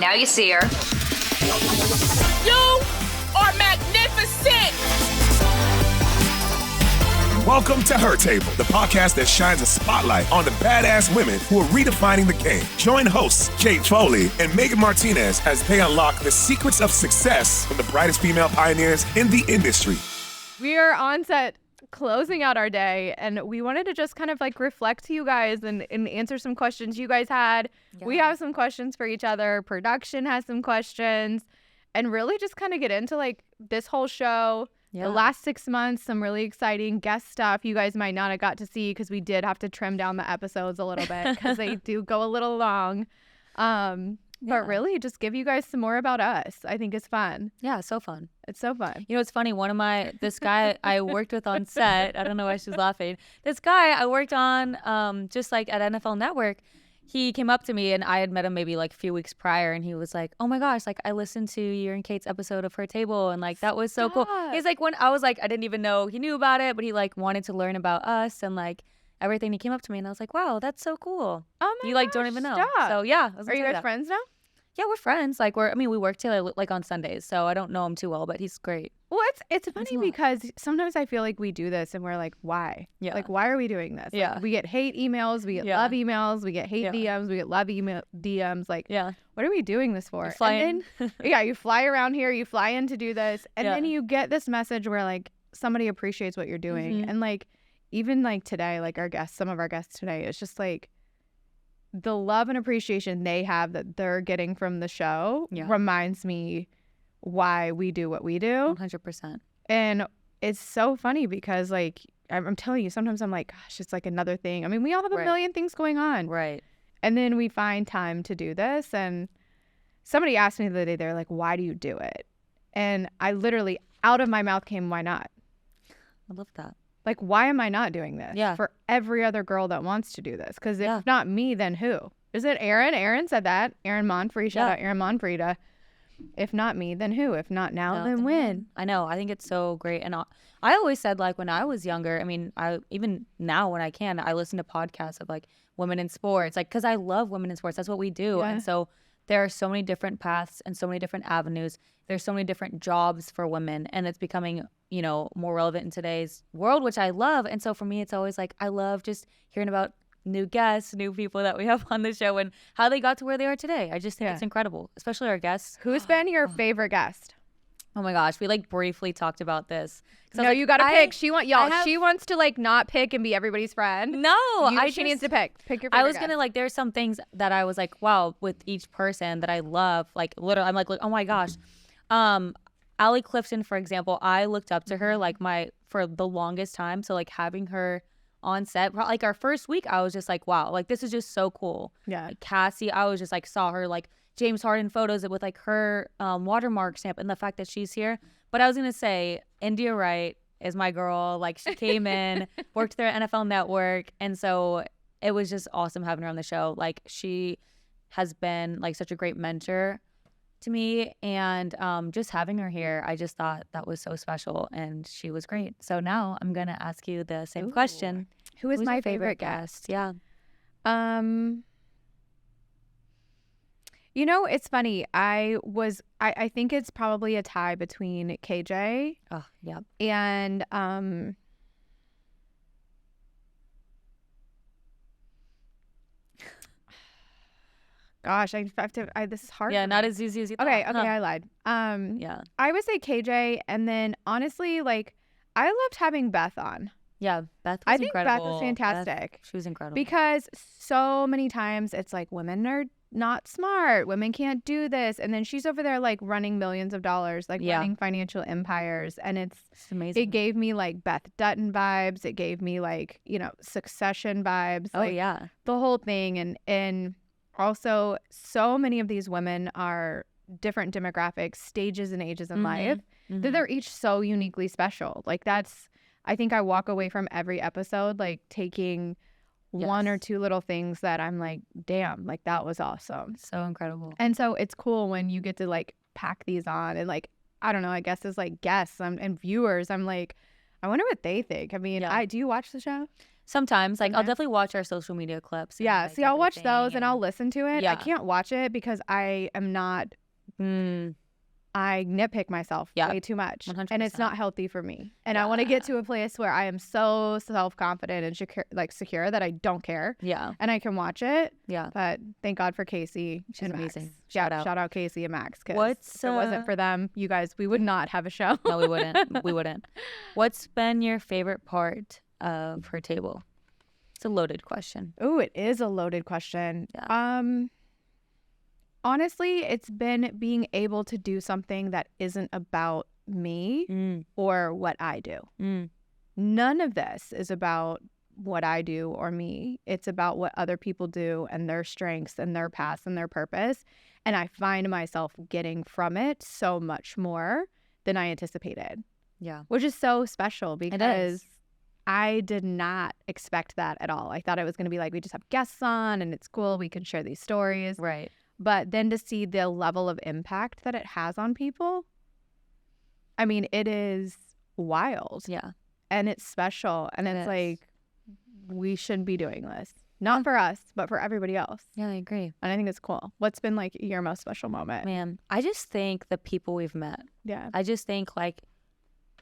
Now you see her. You are magnificent. Welcome to Her Table, the podcast that shines a spotlight on the badass women who are redefining the game. Join hosts Kate Foley and Megan Martinez as they unlock the secrets of success from the brightest female pioneers in the industry. We are on set closing out our day, and we wanted to just kind of like reflect to you guys and answer some questions you guys had. Yeah. We have some questions for each other. Production has some questions, and really just kind of get into like this whole show. Yeah. The last 6 months, some really exciting guest stuff you guys might not have got to see because we did have to trim down the episodes a little bit because they do go a little long. But really just give you guys some more about us. I think it's fun. Yeah, so fun. It's so fun. You know, it's funny. This guy I worked with on set, I don't know why she's laughing. This guy I worked on just like at NFL Network, he came up to me and I had met him maybe like a few weeks prior and he was like, oh my gosh, like I listened to your and Kate's episode of Her Table and like that was so cool. He's like, when I was like, I didn't even know he knew about it, but he like wanted to learn about us and like everything. He came up to me and I was like, wow, that's so cool. Oh my You like gosh, don't even know. stop. So yeah. Are you guys friends now? Yeah, we're friends. Like we work together like on Sundays, so I don't know him too well, but he's great. Well, it's funny because sometimes I feel like we do this and we're like, why? Yeah. Like, why are we doing this? Yeah. Like, we get hate emails, we get love emails, we get hate DMs, we get love DMs. Like, what are we doing this for? And then, you fly around here, you fly in to do this, and then you get this message where like somebody appreciates what you're doing, and like even like today, like some of our guests today, it's just like the love and appreciation they have that they're getting from the show reminds me why we do what we do. 100%. And it's so funny because like I'm telling you, sometimes I'm like, gosh, it's like another thing. I mean, we all have a million things going on. Right. And then we find time to do this. And somebody asked me the other day, they're like, why do you do it? And I literally, out of my mouth came, why not? I love that. Like, why am I not doing this? Yeah. For every other girl that wants to do this. Because if not me, then who? Is it Erin? Erin said that. Erin Monfrey. Shout out Erin Monfrey. If not me, then who? If not now, then when? I know. I think it's so great. And I always said, like, when I was younger, I mean, even now when I can, I listen to podcasts of, like, women in sports. Like, because I love women in sports. That's what we do. Yeah. And so there are so many different paths and so many different avenues. There's so many different jobs for women. And it's becoming, you know, more relevant in today's world, which I love. And so for me, it's always like, I love just hearing about new guests, new people that we have on the show and how they got to where they are today. I just think it's incredible, especially our guests. Who's been your favorite guest? Oh my gosh, we like briefly talked about this. No, you gotta pick. She wants to like not pick and be everybody's friend. No, she needs to pick. Pick your favorite I was gonna like, there's some things that I was like, wow, with each person that I love, like literally, I'm like, oh my gosh. Allie Clifton, for example, I looked up to her like for the longest time. So like having her on set, like our first week, I was just like, wow, like this is just so cool. Yeah. Like, Cassie, I was just like, saw her like James Harden photos with like her watermark stamp and the fact that she's here. But I was gonna say India Wright is my girl. Like she came in, worked there at NFL Network, and so it was just awesome having her on the show. Like she has been like such a great mentor to me, and just having her here, I just thought that was so special, and she was great. So now I'm gonna ask you the same question. Who's my favorite guest? Yeah. You know, it's funny. I think it's probably a tie between KJ. Oh, yeah. And gosh, I have to. This is hard. Yeah, not as easy as you thought. Okay, I lied. Yeah. I would say KJ, and then honestly, like I loved having Beth on. Yeah, Beth was incredible. I think Beth was fantastic. She was incredible. Because so many times it's like women are not smart. Women can't do this. And then she's over there like running millions of dollars, like running financial empires. And it's amazing. It gave me like Beth Dutton vibes. It gave me like, you know, Succession vibes. Oh, like, yeah. The whole thing. And also so many of these women are different demographics, stages and ages in life. Mm-hmm. They're each so uniquely special. Like I think I walk away from every episode like taking one or two little things that I'm like, damn, like that was awesome. So incredible. And so it's cool when you get to like pack these on and like, I don't know, I guess as like guests and viewers, I'm like, I wonder what they think. I mean, do you watch the show? Sometimes, like, I'll definitely watch our social media clips. And, Yeah, like, see, I'll watch those and everything I'll listen to it. I Yeah. can't watch it because I am not, I nitpick myself Yeah, way too much. And it's 100%. not healthy for me. And I want to get to a place where I am so self-confident and secure that I don't care. Yeah. And I can watch it. Yeah. But thank God for Casey She's and amazing. Max. Shout out. Shout out Casey and Max. Because What's, if it wasn't for them, you guys, we would not have a show. No, we wouldn't. We wouldn't. What's been your favorite part of her table? It's a loaded question. Oh, it is a loaded question. Yeah. Honestly, it's been being able to do something that isn't about me or what I do. None of this is about what I do or me. It's about what other people do and their strengths and their paths and their purpose. And I find myself getting from it so much more than I anticipated. Yeah. Which is so special because It is. I did not expect that at all. I thought it was going to be like, we just have guests on and it's cool. We can share these stories. Right. But then to see the level of impact that it has on people, I mean, it is wild. Yeah. And it's special. And it's like, we shouldn't be doing this. Not for us, but for everybody else. Yeah, I agree. And I think it's cool. What's been like your most special moment? Man, I just think the people we've met. Yeah. I just think like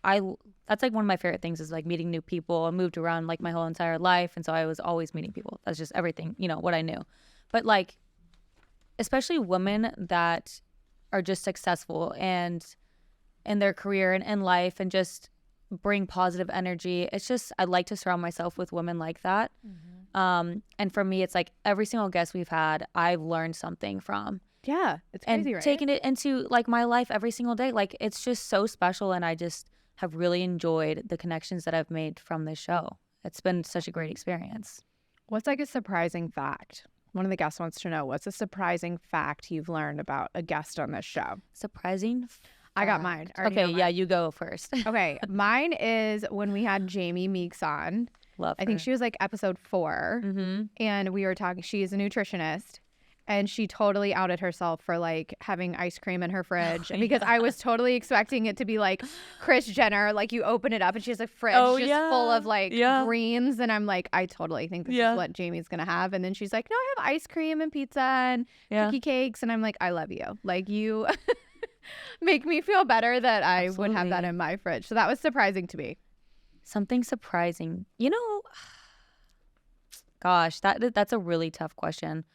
that's like one of my favorite things is like meeting new people. I moved around like my whole entire life. And so I was always meeting people. That's just everything, what I knew. But like, especially women that are just successful and in their career and in life and just bring positive energy. It's just, I like to surround myself with women like that. And for me, it's like every single guest we've had, I've learned something from. Yeah. It's crazy, And right? taking it into like my life every single day. Like it's just so special. And I just have really enjoyed the connections that I've made from this show. It's been such a great experience. What's like a surprising fact? One of the guests wants to know, what's a surprising fact you've learned about a guest on this show? Surprising fact. I got mine. I already Okay, know yeah, mine. you go first. Okay, mine is when we had Jamie Meeks on. Love her. I think she was like episode 4. Mm-hmm. And we were talking, she is a nutritionist. And she totally outed herself for like having ice cream in her fridge. And because I was totally expecting it to be like Kris Jenner, like you open it up and she has a fridge just full of like greens. And I'm like, I totally think this is what Jamie's going to have. And then she's like, no, I have ice cream and pizza and cookie cakes. And I'm like, I love you. Like you make me feel better that I would have that in my fridge. So that was surprising to me. Something surprising. Gosh, that's a really tough question.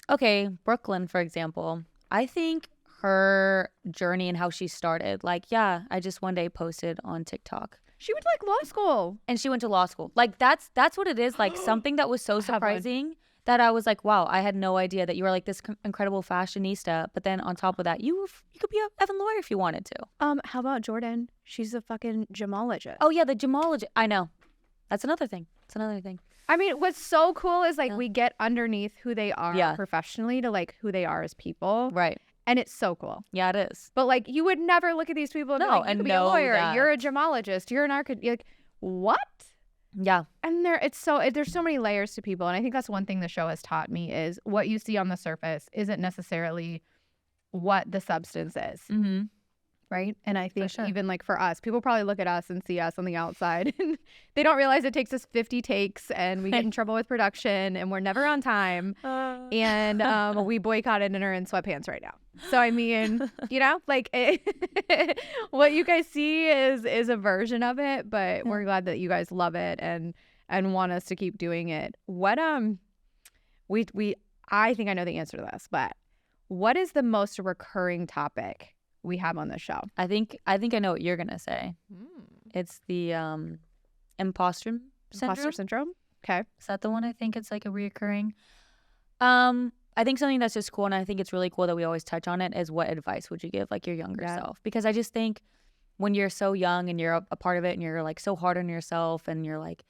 Okay, Brooklyn, for example. I think her journey and how she started, like, I just one day posted on TikTok. She went to like law school. And she went to law school. Like, that's what it is. Like, something that was so surprising that I was like, wow, I had no idea that you were like this incredible fashionista. But then on top of that, you could be an Evan lawyer if you wanted to. How about Jordan? She's a fucking gemologist. Oh, yeah, the gemologist. I know. That's another thing. I mean, what's so cool is like we get underneath who they are professionally to like who they are as people. Right. And it's so cool. Yeah, it is. But like you would never look at these people and be like, you could be a lawyer, you're a gemologist, you're an architect. You're like, what? Yeah. And there's so many layers to people. And I think that's one thing the show has taught me is what you see on the surface isn't necessarily what the substance is. Mm-hmm. Right. And I think even like for us, people probably look at us and see us on the outside and they don't realize it takes us 50 takes and we get in trouble with production and we're never on time. And we boycotted and are in sweatpants right now. So, I mean, like what you guys see is a version of it, but we're glad that you guys love it and want us to keep doing it. What, I think I know the answer to this, but what is the most recurring topic we have on the show? I think I know what you're gonna say. It's the imposter syndrome. Okay, is that the one? I think it's like a reoccurring. I think something that's just cool, and I think it's really cool that we always touch on it, is what advice would you give like your younger self? Because I just think when you're so young and you're a part of it and you're like so hard on yourself and you're like,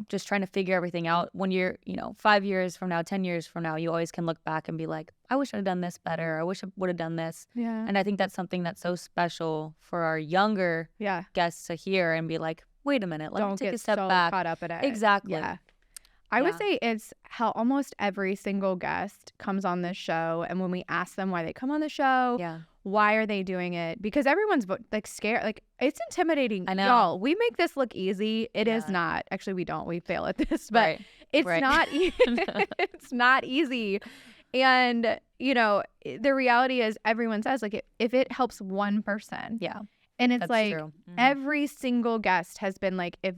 just trying to figure everything out, when you're, 5 years from now, 10 years from now, you always can look back and be like, I wish I'd have done this better. I wish I would have done this. Yeah. And I think that's something that's so special for our younger guests to hear and be like, wait a minute, let me take a step back. Caught up in it. Exactly. Yeah. I would say it's how almost every single guest comes on this show. And when we ask them why they come on the show, why are they doing it? Because everyone's like scared. Like, it's intimidating. I know. Y'all, we make this look easy. It is not. Actually, we don't. We fail at this. But it's not it's not easy. And, you know, the reality is everyone says, like, if it helps one person. Yeah. And it's That's like true. every single guest has been like, if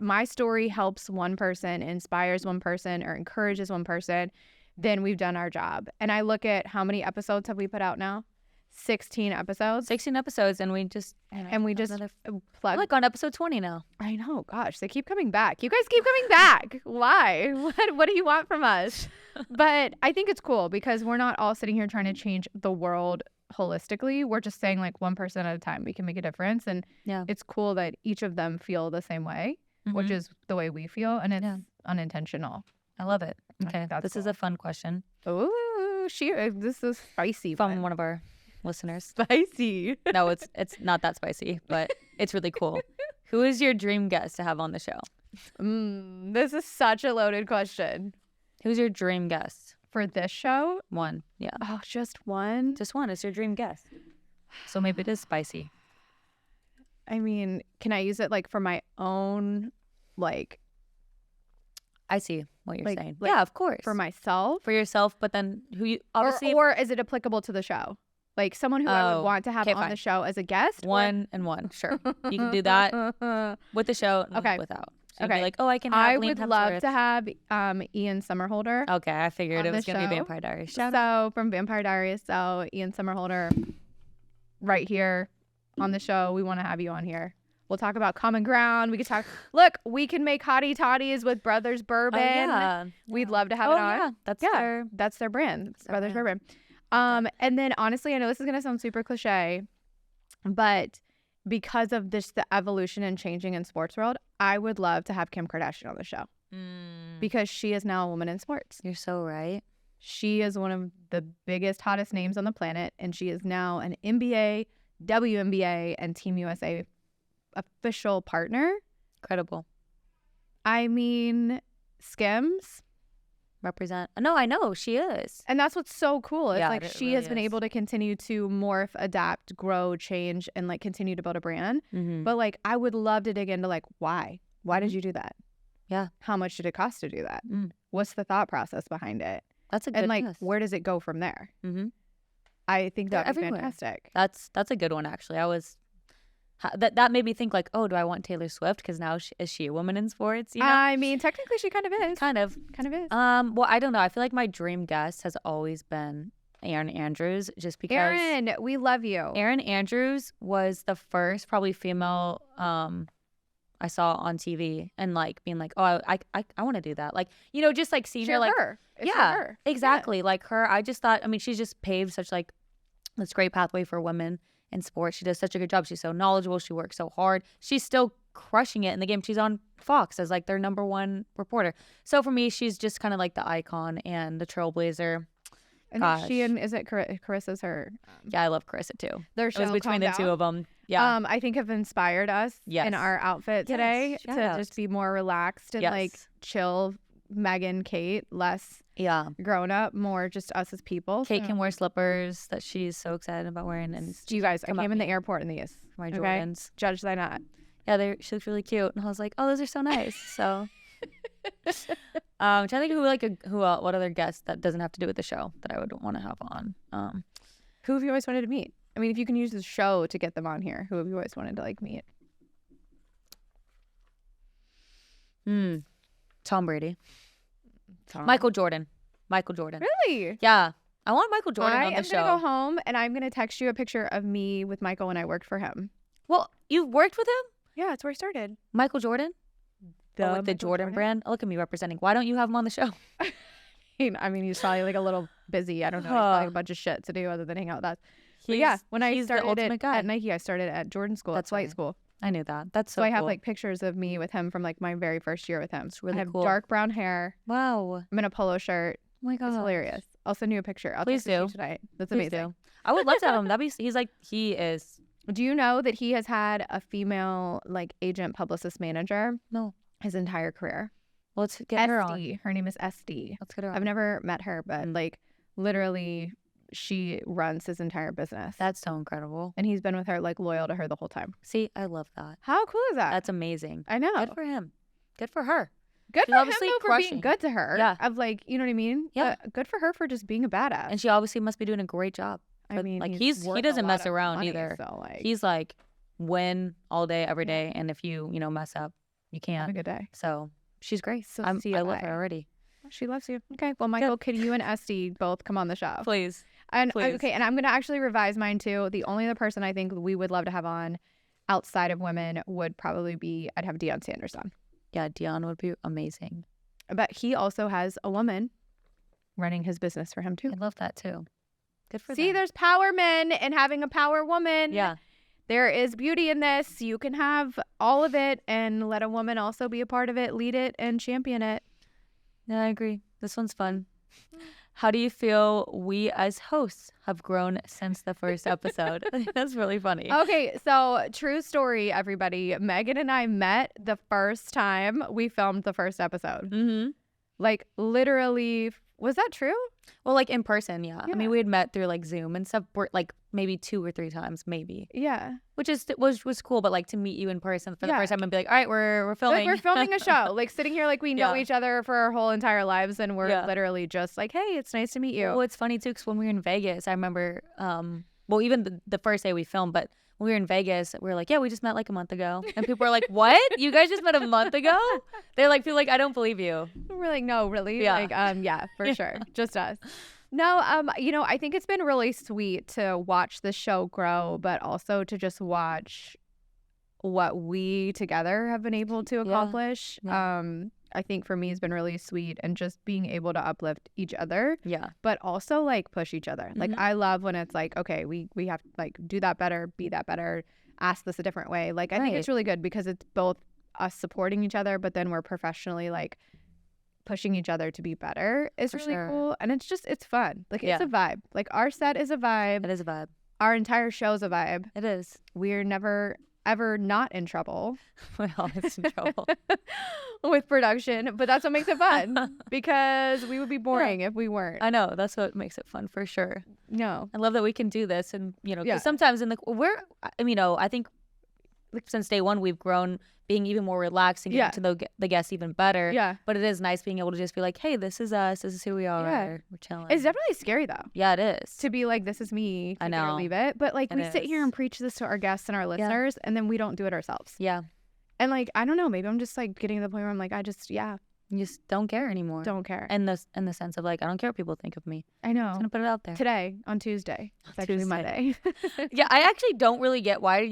my story helps one person, inspires one person, or encourages one person, then we've done our job. And I look at how many episodes have we put out now? 16 episodes. 16 episodes, and we just plug. Like on episode 20 now. I know, gosh, they keep coming back. You guys keep coming back. Why? What do you want from us? But I think it's cool because we're not all sitting here trying to change the world holistically. We're just saying, like, one person at a time we can make a difference. And it's cool that each of them feel the same way, which is the way we feel, and it's unintentional. I love it. Okay, this is a fun question. Ooh, this is spicy from one of our listeners. Spicy. No, it's not that spicy, but it's really cool. Who is your dream guest to have on the show? This is such a loaded question. Who's your dream guest for this show? One. Yeah. Oh, just one? Just one. It's your dream guest. So maybe it is spicy. I mean, can I use it like for my own, like? I see what you're saying. Like, yeah, of course. For myself? For yourself, but then who you obviously. Or is it applicable to the show? Like someone who I would want to have on the show as a guest? One and one. Sure. You can do that with the show and without. So you'd be like, oh, I can have I Liam would Hemsworth. love to have Ian Somerhalder. Okay, I figured it was going to be Vampire Diaries. So from Vampire Diaries, so Ian Somerhalder right here on the show. We want to have you on here. We'll talk about common ground. We could talk. Look, we can make hottie toddies with Brothers Bourbon. Yeah. We'd love to have it on. Yeah, that's their brand. Brothers Bourbon. And then honestly, I know this is gonna sound super cliche, but because of the evolution and changing in sports world, I would love to have Kim Kardashian on the show because she is now a woman in sports. You're so right. She is one of the biggest, hottest names on the planet, and she is now an NBA, WNBA, and Team USA official partner. Incredible. I mean, Skims represent. No, I know she is, and that's what's so cool. It's like it she really has been able to continue to morph, adapt, grow, change, and like continue to build a brand. But like, I would love to dig into like why did you do that? Yeah. How much did it cost to do that? What's the thought process behind it? That's a good. And like, guess. where does it go from there? I think that would be fantastic. That's a good one actually. That made me think like, oh, do I want Taylor Swift? Because now is she a woman in sports? You know? I mean, technically she kind of is. Kind of is. Well, I don't know. I feel like my dream guest has always been Erin Andrews, just because. Erin, we love you. Erin Andrews was the first probably female I saw on TV and like being like, oh, I want to do that. Like, you know, just like seeing her like, her. Exactly. Yeah. Like her, I just thought, I mean, she's just paved such like this great pathway for women in sports. She does such a good job. She's so knowledgeable. She works so hard. She's still crushing it in the game. She's on Fox as like their #1 reporter. So for me, she's just kind of like the icon and the trailblazer. And she and is it Carissa's her? Yeah, I love Carissa too. Their show it was between the two of them. Yeah. I think have inspired us in our outfit today to just be more relaxed and like chill. Megan, Kate, less grown up, more just us as people. Kate can wear slippers that she's so excited about wearing. And you guys, I came in the airport in these. My Jordans. Judge thy not. Yeah, she looks really cute, and I was like, oh, those are so nice. So, trying to think what other guest that doesn't have to do with the show that I would want to have on. Who have you always wanted to meet? I mean, if you can use the show to get them on here, who have you always wanted to like meet? Tom Brady. Michael Jordan. Really? Yeah. I want Michael Jordan on the show. I'm going to go home and I'm going to text you a picture of me with Michael when I worked for him. Well, you worked with him? Yeah, that's where I started. Michael Jordan? With the Jordan brand? Look at me representing. Why don't you have him on the show? I mean, he's probably like a little busy. I don't know. He's probably a bunch of shit to do other than hang out with us. But yeah, when I started at Nike, I started at Jordan School. That's flight school. I knew that. That's so I cool. have like pictures of me with him from like my very first year with him. It's really I have cool. dark brown hair. Wow. I'm in a polo shirt. Oh my god, it's hilarious. I'll send you a picture. Please do tonight. That's Please amazing. Do. I would love to have him. He is. Do you know that he has had a female like agent, publicist, manager? No. His entire career. Well, let's get her on. SD. Her name is SD. Let's get her on. I've never met her, but like literally she runs his entire business. That's so incredible. And he's been with her, like loyal to her the whole time. See, I love that. How cool is that? That's amazing. I know. Good for him. Good for her. Good She's for him obviously though for crushing. being good to her. Yeah. Of like, you know what I mean? Yeah. Good for her for just being a badass. And she obviously must be doing a great job. I mean, like he he doesn't mess around money, either. So like, He's like win all day, every day, and if you mess up, you have a can't. good day. So she's great. So I see ya, love bye. her already. She loves you. Okay. Well, Michael, can you and SD both come on the show? Please. And Please. okay, and I'm gonna actually revise mine too. The only other person I think we would love to have on outside of women would probably be I'd have Deion Sanders on. Yeah, Dion would be amazing. But he also has a woman running his business for him too. I love that too. Good for See, them. there's power men and having a power woman. Yeah. There is beauty in this. You can have all of it and let a woman also be a part of it, lead it, and champion it. Yeah, I agree. This one's fun. How do you feel we as hosts have grown since the first episode? That's really funny. Okay, so true story, everybody. Megan and I met the first time we filmed the first episode. Mm-hmm. Like literally, was that true? Well, like in person, yeah. I Yeah. mean, we had met through like Zoom and stuff, like maybe 2 or 3 times, maybe, Yeah. which was cool. But like to meet you in person for the Yeah. first time and be like, all right, we're filming. Like we're filming a show, like sitting here like we know Yeah. each other for our whole entire lives, and we're Yeah. literally just like, hey, it's nice to meet you. Well, it's funny too, because when we were in Vegas, I remember, well, even the first day we filmed, but when we were in Vegas, we were like, yeah, we just met like a month ago. And people were like, what? You guys just met a month ago? They're like, feel like, I don't believe you. We're like, no, really? Yeah. Like, yeah, for sure. Just us. No, I think it's been really sweet to watch the show grow, but also to just watch what we together have been able to accomplish. Yeah. I think for me it's been really sweet, and just being able to uplift each other, Yeah. but also like push each other. Like Mhm. I love when it's like, okay, we have to like do that better, be that better, ask this a different way. Like I think it's Right. really good because it's both us supporting each other, but then we're professionally like pushing each other to be better. It's For really sure. cool, and it's fun. Like Yeah. it's a vibe. Like our set is a vibe. It is a vibe. Our entire show's a vibe. It is. We're never ever not in trouble We're always in trouble. with production, but that's what makes it fun because we would be boring if we weren't. I know. That's what makes it fun for sure. No. I love that we can do this. And, 'cause Yeah. sometimes I think since day one, we've grown being even more relaxed and getting to the guests even better. Yeah. But it is nice being able to just be like, hey, this is us. This is who we are. Yeah. We're chilling. It's definitely scary though. Yeah, it is. To be like, this is me. I take it or know. leave it. But like It we sit here is. and preach this to our guests and our listeners, and then we don't do it ourselves. Yeah. And like, I don't know, maybe I'm just like getting to the point where I'm like, I just, You just don't care anymore. don't care. In the sense of like, I don't care what people think of me. I I'm know. gonna put it out there. Today, on Tuesday. It's actually Tuesday. Monday. Yeah, I actually don't really get what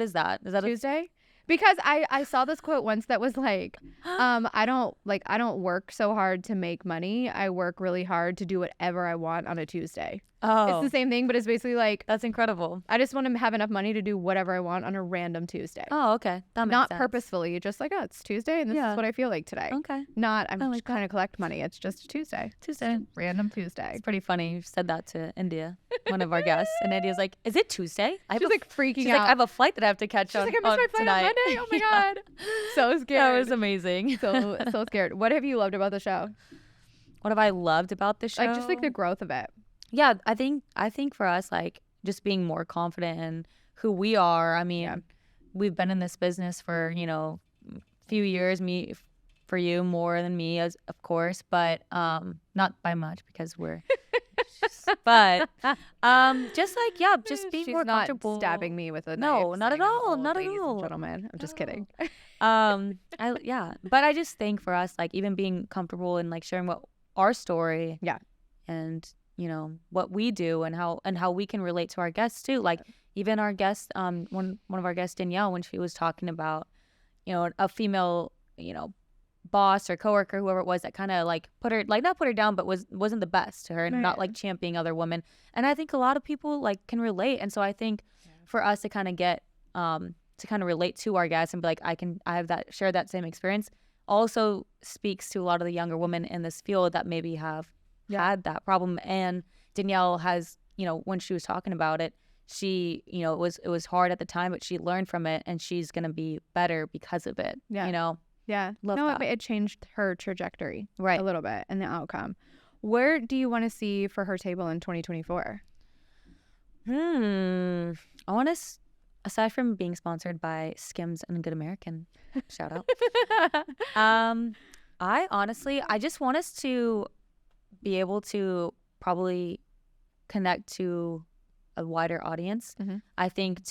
is that? Is that Tuesday? Because I saw this quote once that was like, I don't work so hard to make money. I work really hard to do whatever I want on a Tuesday. Oh, It's the same thing, but it's basically like, that's incredible. I just want to have enough money to do whatever I want on a random Tuesday. Oh, okay. That makes Not sense. purposefully, just like, oh, it's Tuesday and this Yeah. is what I feel like today. Okay. Not, I'm I just like trying to collect money. It's just Tuesday. Tuesday. Random Tuesday. It's pretty funny. You said that to India, one of our guests, and India's like, "Is it Tuesday?" She's like freaking she's out. like, "I have a flight that I have to catch She's on, like, I missed my flight tonight." on Monday. Oh my Yeah. God. So That scared. was amazing. so scared. What have you loved about the show? What have I loved about the show? Like just like the growth of it. Yeah, I think for us, like just being more confident in who we are. I mean, we've been in this business for a few years. Me, for you, more than me, as of course, but not by much because we're. But just being She's more not comfortable. stabbing me with a No, knife, not at saying I'm all, old, not at ladies and all. gentlemen. I'm just kidding. But I just think for us, like even being comfortable and like sharing what our story, and what we do and how we can relate to our guests too. Like even our guest, one of our guests, Danielle, when she was talking about, a female, boss or coworker, whoever it was, that kind of like not put her down, but wasn't the best to her and not like championing other women. And I think a lot of people like can relate. And so I think for us to kind of get to kind of relate to our guests and be like, I have share that same experience, also speaks to a lot of the younger women in this field that maybe have had that problem. And Danielle has, when she was talking about it, she, it was hard at the time, but she learned from it and she's going to be better because of it. Yeah. Love no, that. it changed her trajectory Right. a little bit and the outcome. Where do you want to see for her table in 2024? I want to, aside from being sponsored by Skims and Good American, shout out. I just want us to be able to probably connect to a wider audience. I think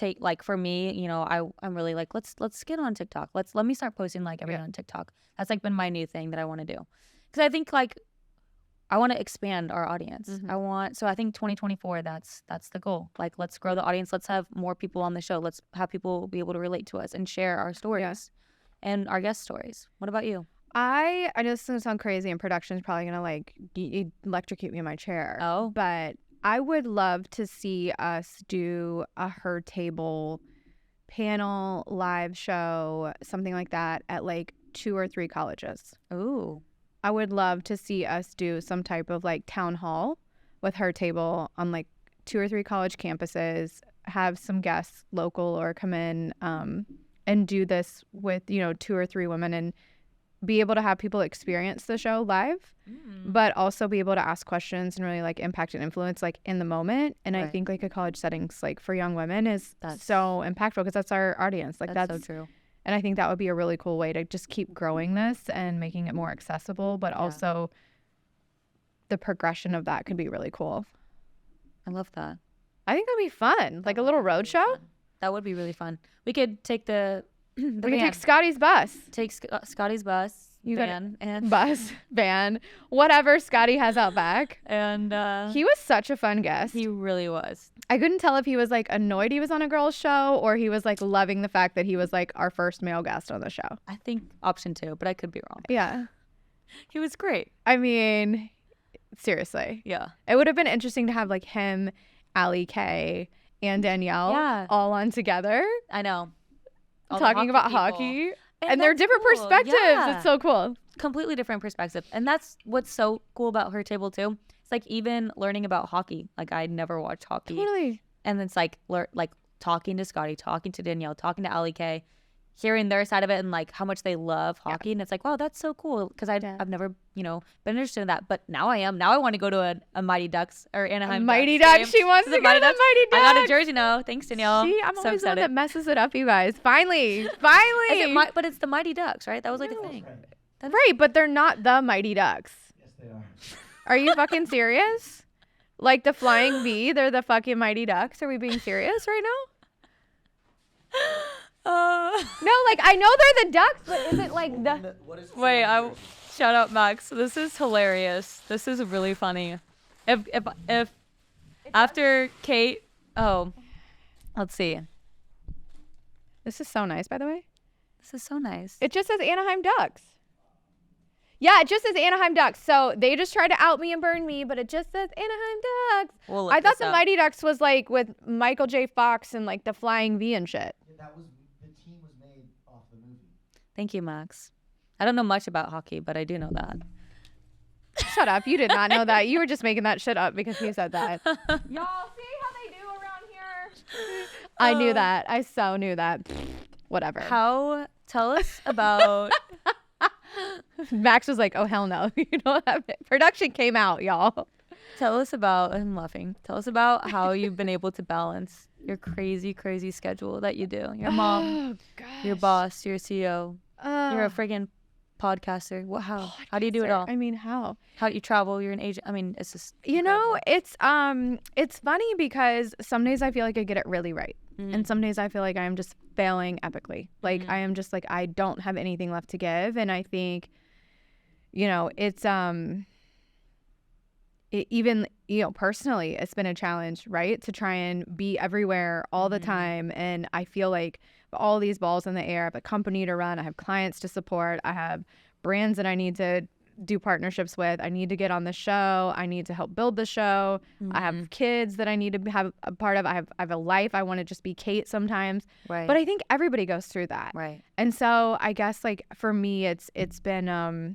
for me, you know, I'm really like, let's get on TikTok. Let me start posting like everything on TikTok. That's like been my new thing that I want to do. Because I think like I want to expand our audience. So I think 2024, that's the goal. Like, let's grow the audience. Let's have more people on the show. Let's have people be able to relate to us and share our stories and our guest stories. What about you? I know this is gonna sound crazy, and production's probably gonna like electrocute me in my chair. Oh. But I would love to see us do a Her Table panel, live show, something like that at like 2 or 3 colleges. Ooh. I would love to see us do some type of like town hall with Her Table on like 2 or 3 college campuses, have some guests local or come in and do this with, you know, 2 or 3 women and be able to have people experience the show live, but also be able to ask questions and really like impact and influence like in the moment. And I think like a college settings like for young women is so impactful because that's our audience. Like that's so true. And I think that would be a really cool way to just keep growing this and making it more accessible, but also the progression of that could be really cool. I love that. I think that'd be fun. Like a little road show. That would be really fun. We could take the We could take Scotty's bus. Take Scotty's bus. Van, whatever Scotty has out back. And he was such a fun guest. He really was. I couldn't tell if he was like annoyed he was on a girl's show or he was like loving the fact that he was like our first male guest on the show. I think option 2, but I could be wrong. Yeah. He was great. I mean, seriously. Yeah. It would have been interesting to have like him, Allie Kay, and Danielle all on together. I know. All talking about hockey. And they're different cool. perspectives. Yeah. It's so cool. Completely different perspective. And that's what's so cool about Her Table too. It's like even learning about hockey. Like I'd never watched hockey. Totally. And it's like talking to Scotty, talking to Danielle, talking to Allie Kay, hearing their side of it and like how much they love hockey. And it's like, wow, that's so cool. Because I've never, you know, been interested in that. But now I am. Now I want to go to a Mighty Ducks or Anaheim Mighty Ducks Ducks. She wants to go to the Mighty Ducks. I got a jersey now. Thanks, Danielle. See, I'm so always the one excited. that messes it up, you guys. Finally. But it's the Mighty Ducks, right? That was like the thing. Right, but they're not the Mighty Ducks. Yes, they are. Are you fucking serious? Like the Flying V, they're the fucking Mighty Ducks. Are we being serious right now? No, like I know they're the Ducks, but is it like the? Wait, shout out Max. This is hilarious. This is really funny. If after Kate, let's see. This is so nice, by the way. This is so nice. It just says Anaheim Ducks. Yeah, it just says Anaheim Ducks. So they just tried to out me and burn me, but it just says Anaheim Ducks. I thought the Mighty Ducks was like with Michael J. Fox and like the Flying V and shit. Yeah, the team was made off the movie. Thank you, Max. I don't know much about hockey, but I do know that. Shut up. You did not know that. You were just making that shit up because he said that. Y'all see how they do around here? I knew that. I so knew that. Whatever. Tell us about... Max was like, oh, hell no. You don't have it. Production came out, y'all. Tell us about, I'm laughing. Tell us about how you've been able to balance your crazy, crazy schedule that you do. Your mom, your boss, your CEO. You're a friggin' podcaster. How do you do it all? I mean, how do you travel? You're an agent. I mean, it's just incredible. It's funny because some days I feel like I get it really right. And some days I feel like I am just failing epically. Like I am just like, I don't have anything left to give. And I think, you know, it's even, you know, personally, it's been a challenge, right? To try and be everywhere all the time. And I feel like all these balls in the air. I have a company to run. I have clients to support. I have brands that I need to do partnerships with. I need to get on the show. I need to help build the show. I have kids that I need to have a part of. I have a life. I want to just be Kate sometimes. Right. But I think everybody goes through that. Right. And so I guess like for me, it's been a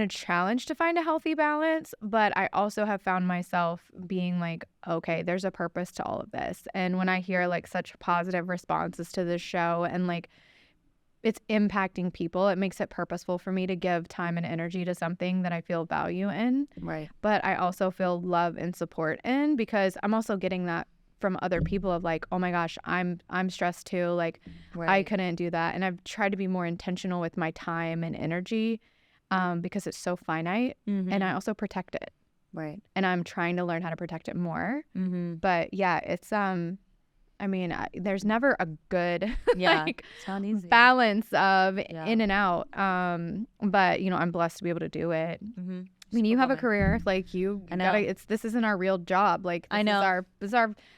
challenge to find a healthy balance, but I also have found myself being like, okay, there's a purpose to all of this. And when I hear like such positive responses to this show and like it's impacting people. It makes it purposeful for me to give time and energy to something that I feel value in. Right. But I also feel love and support in, because I'm also getting that from other people of like, oh my gosh, I'm stressed too. Like I couldn't do that. And I've tried to be more intentional with my time and energy because it's so finite, and I also protect it. Right. And I'm trying to learn how to protect it more. But yeah, it's I mean, there's never a good like sound easy. balance of in and out. But you know, I'm blessed to be able to do it. I mean, you have a career, like you gotta, this isn't our real job. Like I know this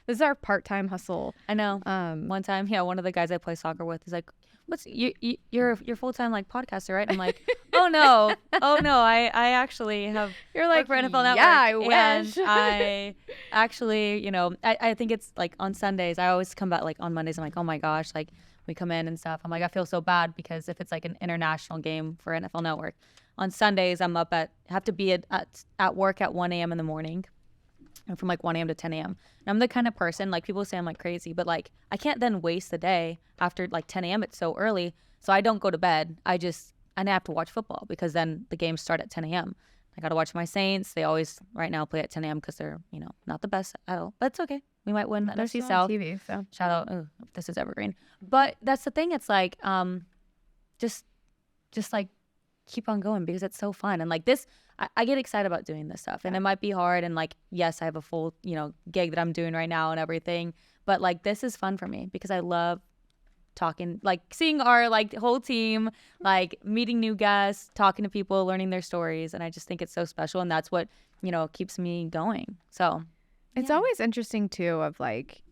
is our part-time hustle. I know. One time, one of the guys I play soccer with is like, "What's you're full-time like podcaster, right?" I'm like, "Oh no, I actually have." You're like, for NFL Network. Yeah, I wish. And I actually, I think it's like on Sundays. I always come back like on Mondays. I'm like, oh my gosh, like we come in and stuff. I'm like, I feel so bad because if it's like an international game for NFL Network, on Sundays I'm have to be at work at 1 a.m. in the morning. And from like 1 a.m. to 10 a.m. And I'm the kind of person, like people say I'm like crazy, but like I can't then waste the day after like 10 a.m. It's so early. So I don't go to bed. I have to watch football because then the games start at 10 a.m. I got to watch my Saints. They always right now play at 10 a.m. because they're, not the best at all. But it's okay. We might win NFC South. TV, so. Shout out. Ooh, this is evergreen. But that's the thing. It's like just like keep on going because it's so fun. And like this, I get excited about doing this stuff, and it might be hard. And like, yes, I have a full, gig that I'm doing right now and everything, but like, this is fun for me because I love talking, like seeing our like whole team, like meeting new guests, talking to people, learning their stories. And I just think it's so special. And that's what, keeps me going. So it's always interesting too, of like,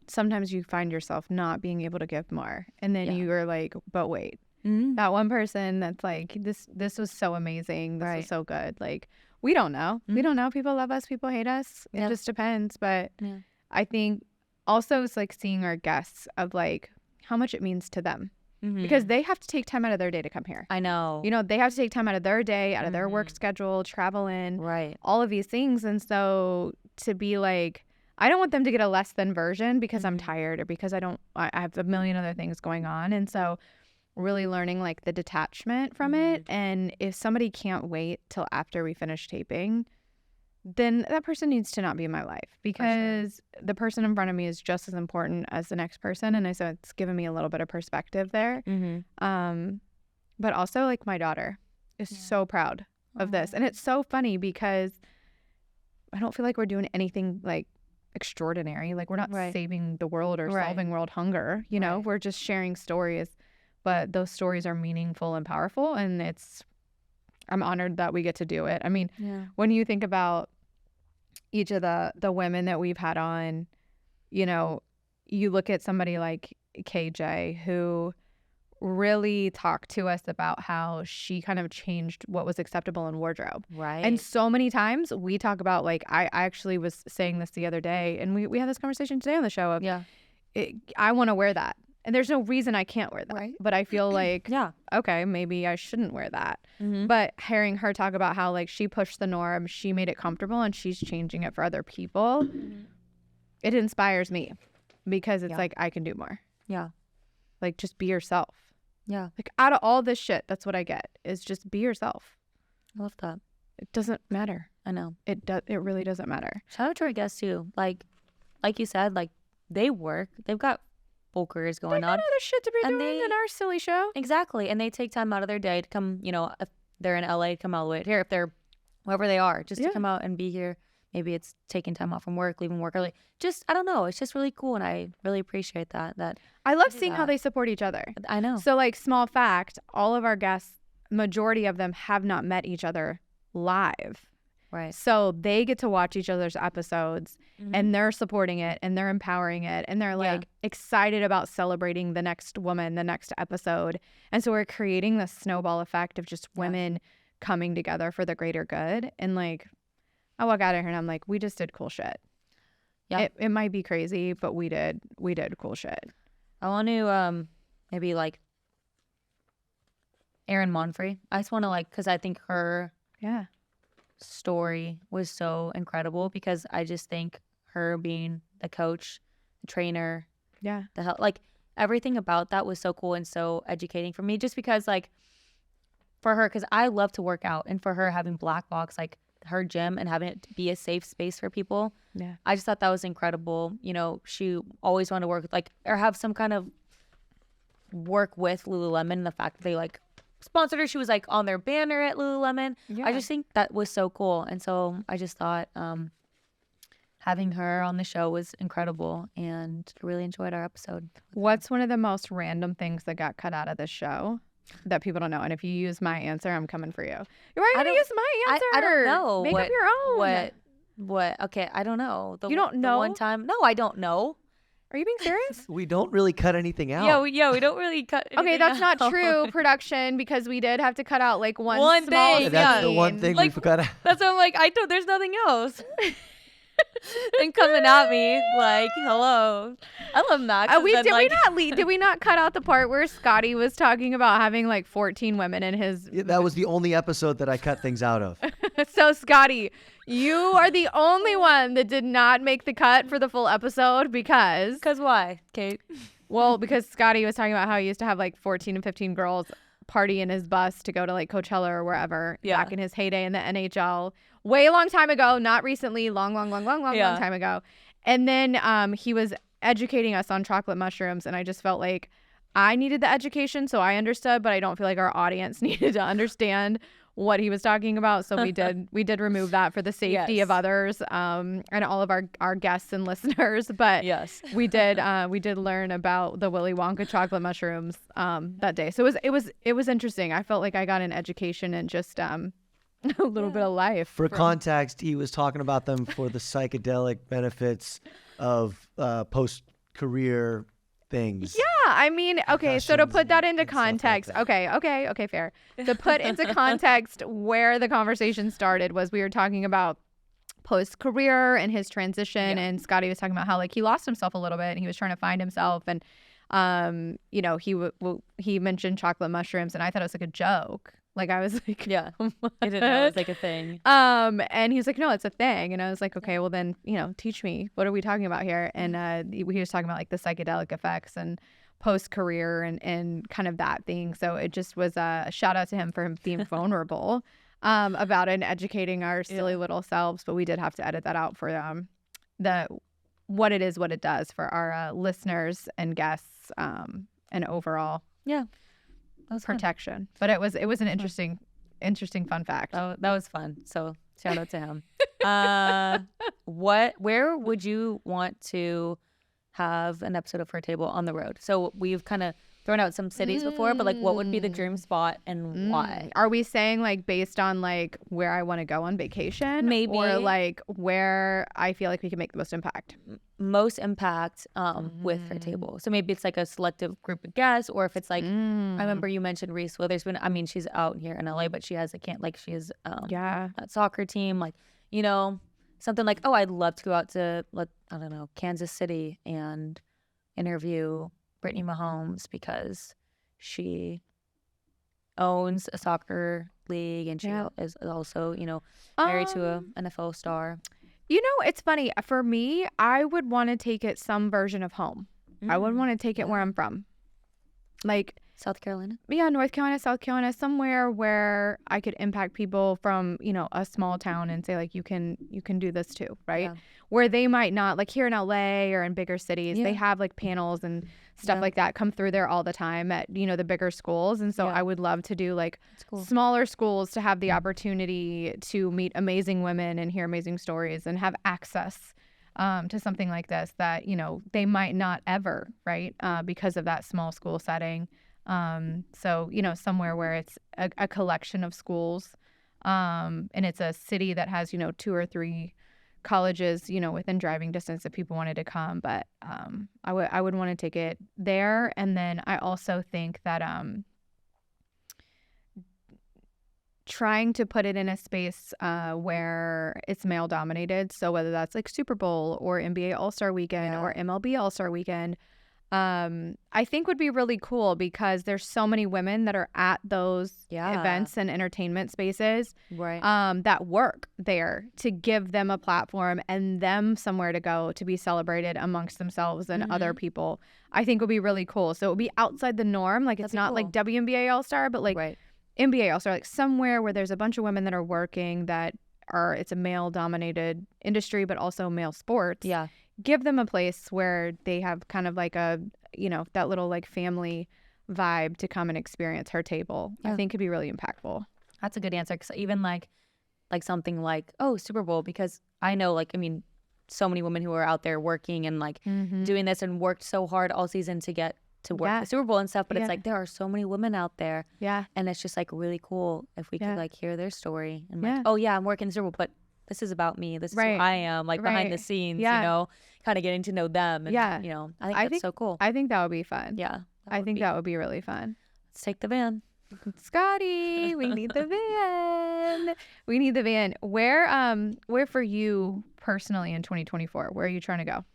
sometimes you find yourself not being able to give more. And then you are like, but wait. That one person that's like, this was so amazing. This was so good. Like, we don't know. We don't know. People love us. People hate us. It just depends. But I think also it's like seeing our guests of like how much it means to them. Because they have to take time out of their day to come here. I know. They have to take time out of their day, out of their work schedule, travel in, all of these things. And so to be like, I don't want them to get a less than version because I'm tired or because I have a million other things going on. And so really learning like the detachment from it. And if somebody can't wait till after we finish taping, then that person needs to not be in my life because the person in front of me is just as important as the next person. And so it's given me a little bit of perspective there. But also like my daughter is so proud of this. And it's so funny because I don't feel like we're doing anything like extraordinary. Like we're not saving the world or solving world hunger. We're just sharing stories. But those stories are meaningful and powerful, and I'm honored that we get to do it. I mean, when you think about each of the women that we've had on, you look at somebody like KJ who really talked to us about how she kind of changed what was acceptable in wardrobe. Right. And so many times we talk about like, I actually was saying this the other day, and we had this conversation today on the show of, I want to wear that. And there's no reason I can't wear that. But I feel like, okay, maybe I shouldn't wear that. But hearing her talk about how like she pushed the norm, she made it comfortable, and she's changing it for other people, it inspires me because it's like, I can do more. Yeah. Like just be yourself. Yeah. Like out of all this shit, that's what I get is just be yourself. I love that. It doesn't matter. I know. It really doesn't matter. Shout out to our guests too. Like you said, like they've got full careers going on. Other shit to be doing than our silly show. Exactly. And they take time out of their day to come, if they're in LA, to come all the way here. If they're wherever they are, just to come out and be here. Maybe it's taking time off from work, leaving work early. Just, I don't know. It's just really cool. And I really appreciate that. I love seeing how they support each other. I know. So like small fact, all of our guests, majority of them have not met each other live. Right. So they get to watch each other's episodes and they're supporting it and they're empowering it and they're like excited about celebrating the next woman, the next episode. And so we're creating this snowball effect of just women coming together for the greater good. And like, I walk out of here and I'm like, we just did cool shit. Yeah. It might be crazy, but we did cool shit. I want to maybe like Erin Monfrey. I just want to like, because I think her story was so incredible because I just think her being the coach, the trainer, the help, like everything about that was so cool and so educating for me, just because like for her, because I love to work out, and for her having Black Box, like her gym, and having it be a safe space for people. Yeah. I just thought that was incredible. You know, she always wanted to work with like, or have some kind of work with Lululemon, and the fact that they like sponsored her. She was like on their banner at Lululemon. Yeah. I just think that was so cool. And so I just thought having her on the show was incredible, and I really enjoyed our episode. What's one of the most random things that got cut out of the show that people don't know? And if you use my answer, I'm coming for you. You're going to use my answer. I don't know. Make up your own. What? Okay, I don't know. You don't know? The one time? No, I don't know. Are you being serious? We don't really cut anything out. Yeah, we don't really cut. Okay, that's not out. true, production, because we did have to cut out like one One small thing. Yeah, that's the scene. one thing Like, we forgot. That's what I'm like. There's nothing else. And coming at me like, hello. I love Max. Did we not cut out the part where Scotty was talking about having like 14 women in his? Yeah, that was the only episode that I cut things out of. So Scotty, you are the only one that did not make the cut for the full episode because why, Kate? Well, because Scotty was talking about how he used to have like 14 and 15 girls party in his bus to go to like Coachella or wherever back in his heyday in the NHL. Way long time ago, not recently, long time ago. And then he was educating us on chocolate mushrooms, and I just felt like I needed the education, so I understood, but I don't feel like our audience needed to understand what he was talking about. So we did remove that for the safety of others and all of our guests and listeners. But yes, we did learn about the Willy Wonka chocolate mushrooms that day. So it was interesting. I felt like I got an education and just a little bit of life. For context, he was talking about them for the psychedelic benefits of post-career things. Yeah, I mean, okay, so to put that into and stuff like context, that. okay, fair. To put into context where the conversation started was we were talking about post-career and his transition, and Scotty was talking about how like he lost himself a little bit and he was trying to find himself, and you know, he mentioned chocolate mushrooms, and I thought it was like a joke. Like I was like, I didn't know it was like a thing. And he was like, no, it's a thing. And I was like, okay, well then, you know, teach me. What are we talking about here? And he was talking about like the psychedelic effects and post-career and kind of that thing. So it just was a shout out to him for him being vulnerable about it and educating our silly little selves. But we did have to edit that out for the what it is, what it does for our listeners and guests and overall. Yeah. That was protection. But it was an interesting fun fact. Oh, that was fun. So shout out to him. Where would you want to have an episode of Her Table on the road? So we've kind of thrown out some cities before, but like what would be the dream spot and why? Are we saying like based on like where I want to go on vacation? Maybe. Or like where I feel like we can make the most impact? Most impact with Her Table. So maybe it's like a selective group of guests, or if it's like I remember you mentioned Reese Witherspoon. I mean, she's out here in LA, but she has that soccer team, like, you know, something like, oh, I'd love to go out to I don't know, Kansas City and interview Brittany Mahomes because she owns a soccer league and she is also, you know, married to an NFL star. You know, it's funny. For me, I would want to take it some version of home. I would want to take it where I'm from. Like South Carolina? Yeah, North Carolina, South Carolina, somewhere where I could impact people from, you know, a small town and say like, you can do this too, right? Yeah. Where they might not, like here in LA or in bigger cities, they have like panels and stuff like that come through there all the time at, you know, the bigger schools. And so I would love to do like smaller schools to have the opportunity to meet amazing women and hear amazing stories and have access to something like this that, you know, they might not ever, right? Because of that small school setting. So, you know, somewhere where it's a collection of schools and it's a city that has, you know, 2 or 3 colleges, you know, within driving distance if people wanted to come. But I would want to take it there. And then I also think that trying to put it in a space where it's male dominated. So whether that's like Super Bowl or NBA All-Star Weekend or MLB All-Star Weekend, I think would be really cool because there's so many women that are at those events and entertainment spaces that work there to give them a platform and them somewhere to go to be celebrated amongst themselves and other people. I think would be really cool. So it would be outside the norm. Like it's not like WNBA All-Star, but like NBA All-Star, like somewhere where there's a bunch of women that are working it's a male-dominated industry, but also male sports. Yeah. Give them a place where they have kind of like that little like family vibe to come and experience Her Table. I think could be really impactful. That's a good answer. Because even like something like, Super Bowl, because I know so many women who are out there working and like doing this and worked so hard all season to get to work the Super Bowl and stuff. But it's like there are so many women out there. Yeah. And it's just like really cool if we could like hear their story and like, I'm working the Super Bowl, but this is about me. This is who I am, like behind the scenes, kind of getting to know them. And, I think that's so cool. I think that would be fun. Yeah. I think that would be really fun. Let's take the van. Scotty, we need the van. We need the van. Where for you personally in 2024? Where are you trying to go?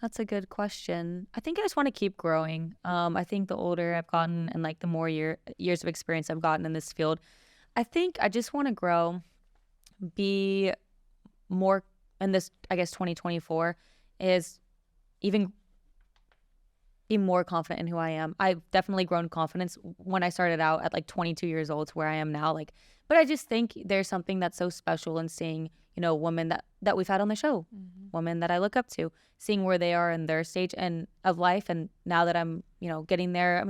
That's a good question. I think I just want to keep growing. I think the older I've gotten and like the more years of experience I've gotten in this field, I think I just want to grow, be more in this, 2024 is even be more confident in who I am. I've definitely grown confidence when I started out at like 22 years old to where I am now. But I just think there's something that's so special in seeing, women that we've had on the show, women that I look up to, seeing where they are in their stage of life. And now that I'm, getting there,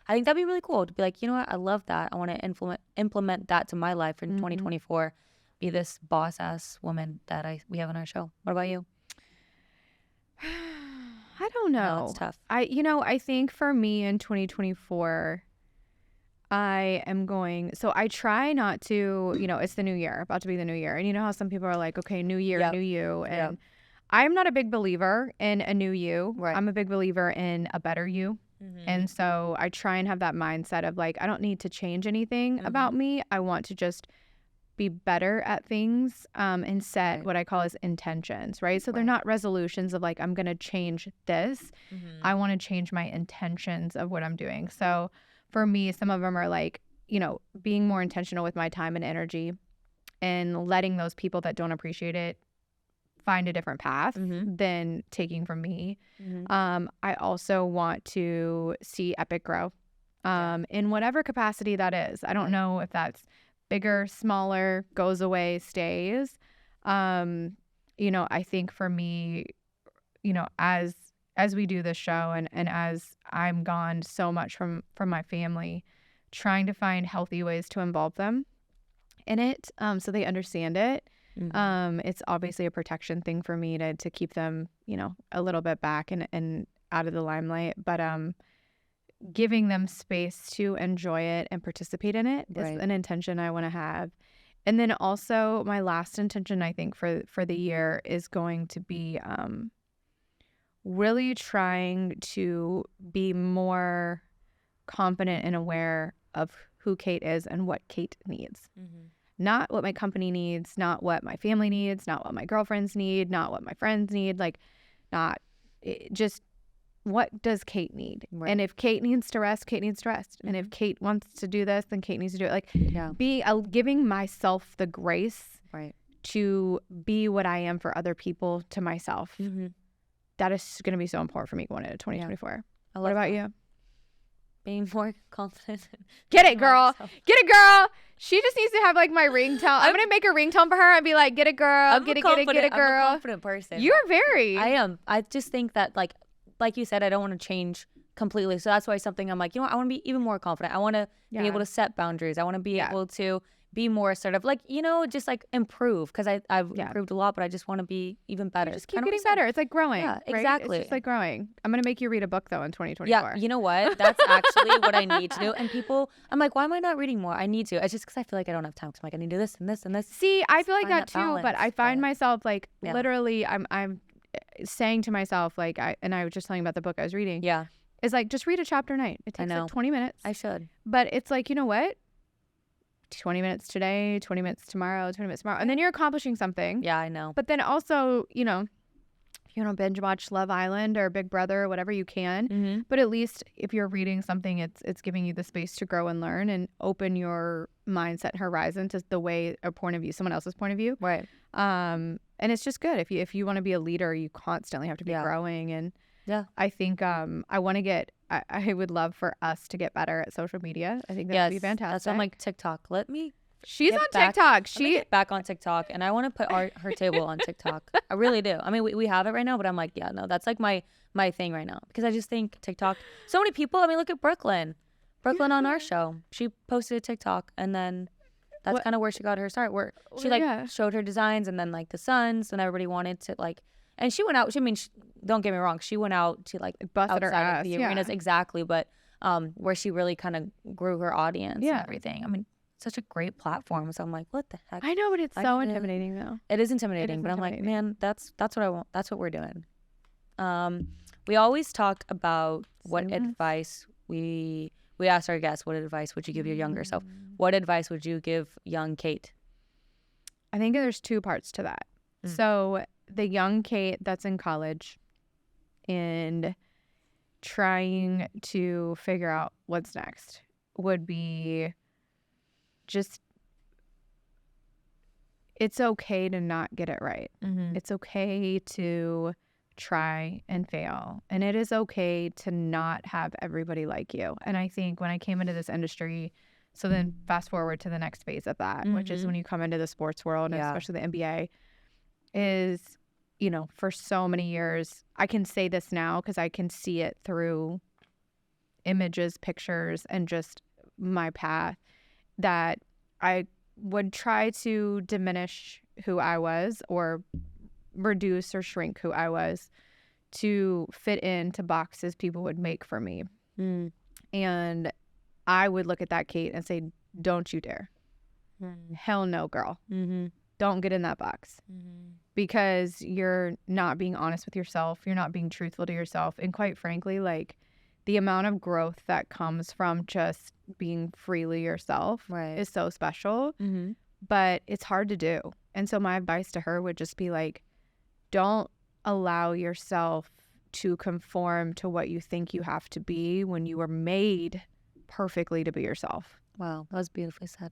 I think that'd be really cool to be like, you know what, I love that. I want to implement that to my life in 2024. Be this boss ass woman that we have on our show. What about you? I don't know. No, it's tough. I think for me in 2024, I try not to, it's the new year, about to be the new year. And you know how some people are like, okay, new year, new you. And I'm not a big believer in a new you. Right. I'm a big believer in a better you. And so I try and have that mindset of like, I don't need to change anything about me. I want to just be better at things and set what I call as intentions, right? So they're not resolutions of like, I'm going to change this. I want to change my intentions of what I'm doing. So for me, some of them are like, being more intentional with my time and energy and letting those people that don't appreciate it find a different path than taking from me. I also want to see Epic grow in whatever capacity that is. I don't know if that's bigger, smaller, goes away, stays. I think for me, as we do this show and as I'm gone so much from my family, trying to find healthy ways to involve them in it so they understand it. It's obviously a protection thing for me to keep them, a little bit back and out of the limelight. But giving them space to enjoy it and participate in it is an intention I want to have. And then also my last intention, I think, for the year is going to be really trying to be more confident and aware of who Kate is and what Kate needs. Not what my company needs, not what my family needs, not what my girlfriends need, not what my friends need, just what does Kate need? And if Kate needs to rest, Kate needs to rest. And if Kate wants to do this, then Kate needs to do it. Giving myself the grace to be what I am for other people to myself. That is going to be so important for me going into 2024. What about you? Being more confident. Get it, girl. Get it, girl. She just needs to have like my ringtone. I'm going to make a ringtone for her and be like, get it, girl. Get it, girl. I'm a confident person. You're very. I am. I just think that like you said, I don't want to change completely. So that's why something I'm like, I want to be even more confident. I want to be able to set boundaries. I want to be able to be more assertive, just like improve, because I've improved a lot, but I just want to be even better. Just keep getting better. It's like growing. Yeah, exactly. It's just like growing. I'm going to make you read a book though in 2024. Yeah, you know what? That's actually what I need to do. And people, I'm like, why am I not reading more? I need to. It's just because I feel like I don't have time. Cause I'm like, I need to do this and this and this. See, I feel like that too, balance, but I find myself like literally I'm saying to myself like I was just telling about the book I was reading. Yeah. It's like, just read a chapter a night. It takes like 20 minutes. I should. But it's like, you know what? 20 minutes today, 20 minutes tomorrow, 20 minutes tomorrow. And then you're accomplishing something. Yeah, I know. But then also, if you want to binge watch Love Island or Big Brother or whatever you can. But at least if you're reading something, it's giving you the space to grow and learn and open your mindset horizon to the way a point of view, someone else's point of view. Right. And it's just good. If you want to be a leader, you constantly have to be growing. And I think I want to get, I would love for us to get better at social media. I think that would be fantastic. That's why I'm like, TikTok. She's on TikTok. Let me get back on TikTok, and I want to put her table on TikTok. I really do. I mean, we have it right now, but I'm like, yeah, no, that's like my thing right now, because I just think TikTok. So many people. I mean, look at Brooklyn on our show. She posted a TikTok, and then that's kind of where she got her start. Where she showed her designs, and then like the Suns, and everybody wanted to like. And she went out. Don't get me wrong. She went out to like busted her ass, of the arenas, exactly. But where she really kind of grew her audience and everything. I mean. Such a great platform. So I'm like, what the heck? I know, but it's so intimidating though. It is intimidating, but I'm like, man, that's what I want. That's what we're doing. We always talk about what advice we asked our guests, what advice would you give your younger self? What advice would you give young Kate? I think there's two parts to that. So the young Kate that's in college and trying to figure out what's next would be just, it's okay to not get it right. It's okay to try and fail. And it is okay to not have everybody like you. And I think when I came into this industry, so then fast forward to the next phase of that, which is when you come into the sports world, and especially the NBA, is, you know, for so many years, I can say this now because I can see it through images, pictures, and just my path, that I would try to diminish who I was or reduce or shrink who I was to fit into boxes people would make for me. And I would look at that Kate and say, don't you dare. Hell no, girl. Don't get in that box. Because you're not being honest with yourself. You're not being truthful to yourself. And quite frankly, like, the amount of growth that comes from just being freely yourself is so special, but it's hard to do. And so my advice to her would just be like, don't allow yourself to conform to what you think you have to be when you were made perfectly to be yourself. Wow, that was beautifully said.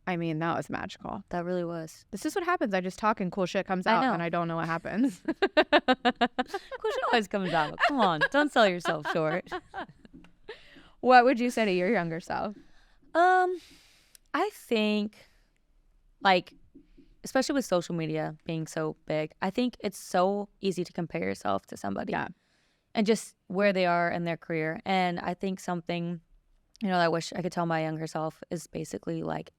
I mean, that was magical. That really was. This is what happens. I just talk and cool shit comes out and I don't know what happens. Cool shit always comes out. Come on, don't sell yourself short. What would you say to your younger self? I think, like, especially with social media being so big, I think it's so easy to compare yourself to somebody. Yeah. And just where they are in their career. And I think something, you know, that I wish I could tell my younger self is basically like,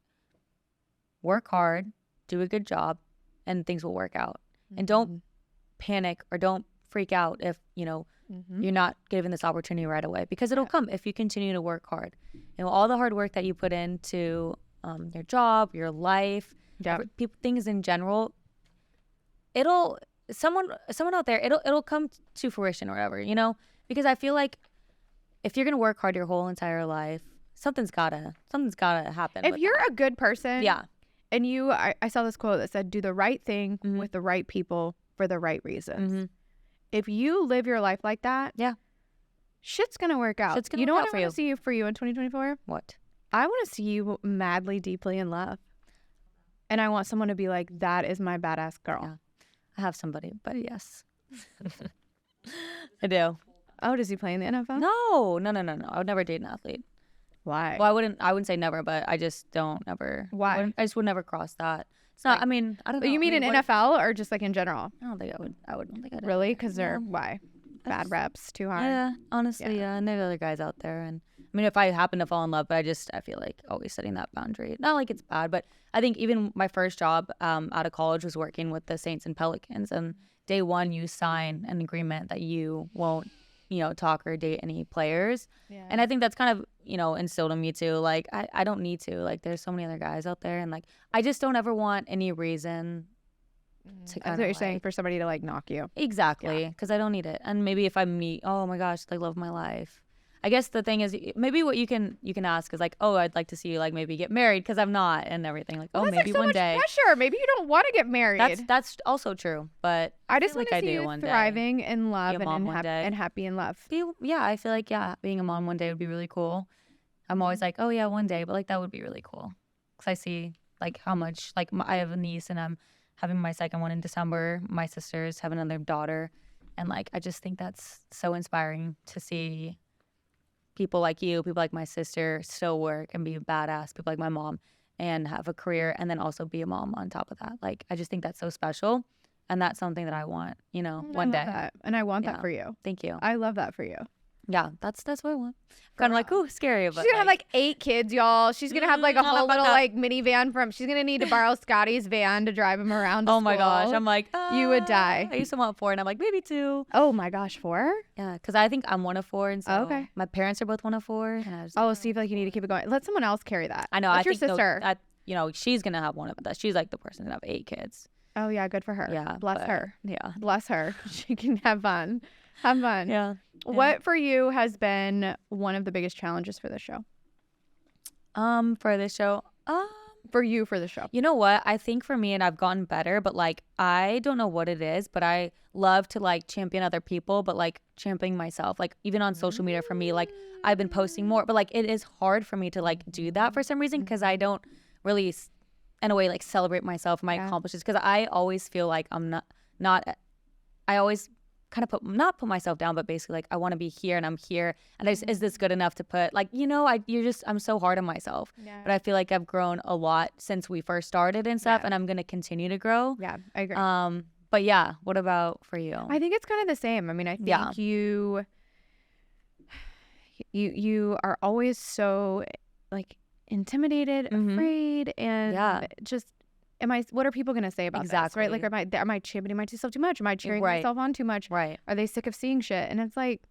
work hard, do a good job, and things will work out. And don't panic or don't freak out if, you know, you're not given this opportunity right away, because it'll come if you continue to work hard. You know, all the hard work that you put into your job, your life, things in general, someone out there, it'll come to fruition or whatever, you know, because I feel like if you're gonna work hard your whole entire life, something's gotta happen. If you're a good person, and I saw this quote that said, do the right thing with the right people for the right reasons. If you live your life like that, shit's gonna work out. You know what I want to see for you in 2024? What? I want to see you madly, deeply in love. And I want someone to be like, that is my badass girl. Yeah. I have somebody, but yes. I do. Oh, does he play in the NFL? No. I would never date an athlete. Why? Well, I wouldn't say never, but I just don't ever. Why? I just would never cross that. It's not, I mean, I don't know. You mean in NFL or just like in general? I don't think I would. I don't think I'd. Really? Because they're, why? Bad reps, too hard? Yeah, honestly, yeah. And there are other guys out there. And I mean, if I happen to fall in love, but I feel like always setting that boundary. Not like it's bad, but I think even my first job out of college was working with the Saints and Pelicans. And day one, you sign an agreement that you won't, you know, talk or date any players. Yeah. And I think that's kind of, you know, instilled in me too. Like, I don't need to. Like, there's so many other guys out there. And like, I just don't ever want any reason to That's what you're saying, for somebody to like knock you. Exactly. Because I don't need it. And maybe if I meet, oh my gosh, the love of my life, I guess the thing is, maybe what you can ask is like, oh, I'd like to see you like maybe get married because I'm not, and everything. Like, Well, oh, that's maybe like so one much day. pressure. Maybe you don't want to get married. That's also true, but I just feel want like to see I do you one day. thriving in love Be a mom and one day. happy in love. Yeah, I feel like being a mom one day would be really cool. I'm always like, oh yeah, one day, but like that would be really cool because I see like how much like I have a niece and I'm having my second one in December. My sisters have another daughter, and like I just think that's so inspiring to see people like you, people like my sister, still work and be badass. People like my mom and have a career, and then also be a mom on top of that. Like I just think that's so special, and that's something that I want. You know, one day. That. And I want that Yeah. for you. Thank you. I love that for you. Yeah, that's what I want. Kind of like, ooh, scary, but She's gonna have like 8 kids, y'all. She's gonna have like a whole little motherfucker. like minivan from. She's gonna need to borrow Scotty's van to drive him around. To oh my gosh, school. I'm like, You would die. I used to want 4, and I'm like, maybe 2. Oh my gosh, 4? Yeah, because I think I'm one of 4, and so Okay. my parents are both one of 4. And I was, Oh, so you feel like you need to keep it going. Let someone else carry that. I know. What's I your think sister? That she's gonna have one of that. She's like the person that have 8 kids. Oh yeah, good for her. Yeah, Bless but- her. Yeah. Bless her. She can have fun. Have fun. Yeah. What for you has been one of the biggest challenges for this show? For this show, For you for the show. you know what? I think for me, and I've gotten better, but like I don't know what it is, but I love to like champion other people, but like championing myself. Like even on social media for me, like I've been posting more, but like it is hard for me to like do that for some reason because I don't really, in a way, like celebrate myself and my accomplishments because I always feel like I'm not. I always kind of not put myself down, but basically like I want to be here and I'm here, and is this good enough to put like I'm so hard on myself. Yeah. But I feel like I've grown a lot since we first started and stuff, Yeah. and I'm gonna continue to grow. Yeah, I agree. But yeah, what about for you? I think it's kind of the same. I mean, I think Yeah. you are always so like intimidated, afraid, and just what are people going to say about this, right? Like, am I championing myself too much? Am I cheering myself on too much? Right. Are they sick of seeing shit? And it's like,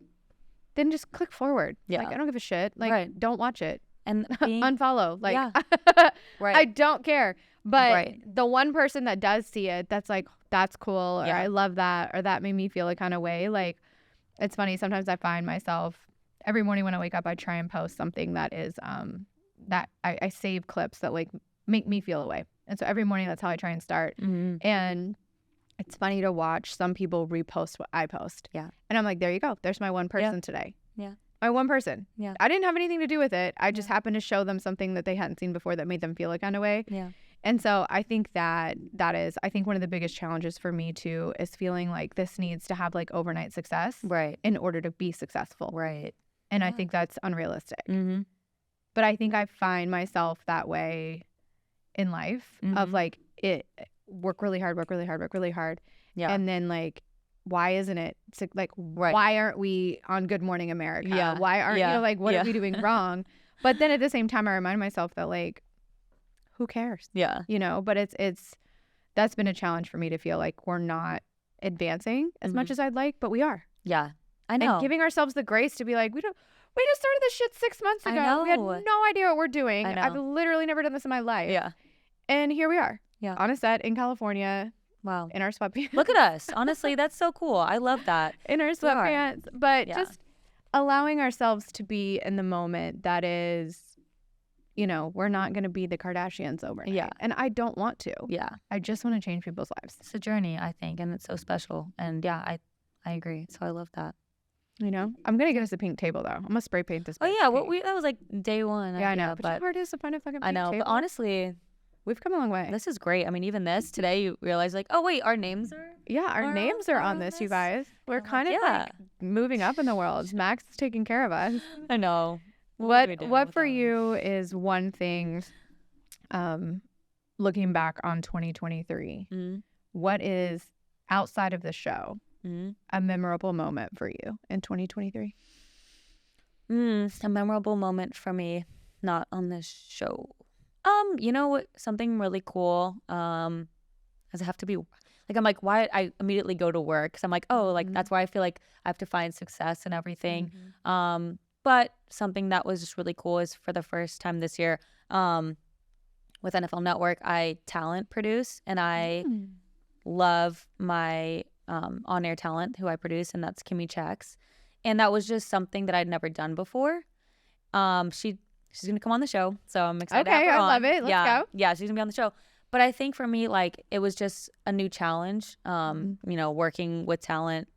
then just click forward. Yeah. Like, I don't give a shit. Like, Right. don't watch it. And being, Unfollow. Like, Right. I don't care. But Right. the one person that does see it, that's like, that's cool, or Yeah. I love that, or that made me feel a kind of way. Like, it's funny. Sometimes I find myself every morning when I wake up, I try and post something that is that I save clips that like make me feel a way. And so every morning that's how I try and start. And it's funny to watch some people repost what I post. Yeah. And I'm like, there you go. There's my one person today. Yeah. My one person. Yeah. I didn't have anything to do with it. I just happened to show them something that they hadn't seen before that made them feel a kind of way. Yeah. And so I think that is, I think one of the biggest challenges for me too is feeling like this needs to have like overnight success Right. in order to be successful. Right. And I think that's unrealistic. Mm-hmm. But I think I find myself that way in life of like work really hard. Yeah. And then like, why isn't it like, why aren't we on Good Morning America? Yeah. Why aren't, Yeah. like, what Yeah. are we doing wrong? But then at the same time, I remind myself that like, who cares? Yeah. But that's been a challenge for me to feel like we're not advancing as much as I'd like, but we are. Yeah. I know. And giving ourselves the grace to be like, we just started this shit 6 months I ago. We had know. no idea what we're doing. I know. I've literally never done this in my life. Yeah. And here we are. Yeah. On a set in California Wow. in our sweatpants. Look at us. Honestly, that's so cool. I love that. in our We are. sweatpants. But Yeah. just allowing ourselves to be in the moment that is, we're not going to be the Kardashians overnight. Yeah. And I don't want to. Yeah. I just want to change people's lives. It's a journey, I think, and it's so special. And yeah, I agree. So I love that. I'm going to get us a pink table though. I'm going to spray paint this. Oh bitch yeah, pink. that was like day one. Yeah, I idea, know. But you know how hard it is to find a fucking pink I know. table? But honestly, We've come a long way. this is great. I mean, even this today, you realize like, oh wait, our names are. Yeah, our names are on this, you guys. We're kind of like moving up in the world. Max is taking care of us. I know. What do we do what with for that? you is one thing looking back on 2023? Mm-hmm. What is outside of the show Mm-hmm. a memorable moment for you in 2023? A memorable moment for me, not on this show. Something really cool. Does it have to be like, I'm like, why I immediately go to work? Because I'm like, oh, like that's why I feel like I have to find success and everything. But something that was just really cool is for the first time this year, with NFL Network, I talent produce, and I love my on-air talent who I produce, and that's Kimmy Checks. And that was just something that I'd never done before. She's gonna come on the show, so I'm excited. Okay, to have her I love on. it. Let's go. Yeah, she's gonna be on the show. But I think for me, like, it was just a new challenge. You know, working with talent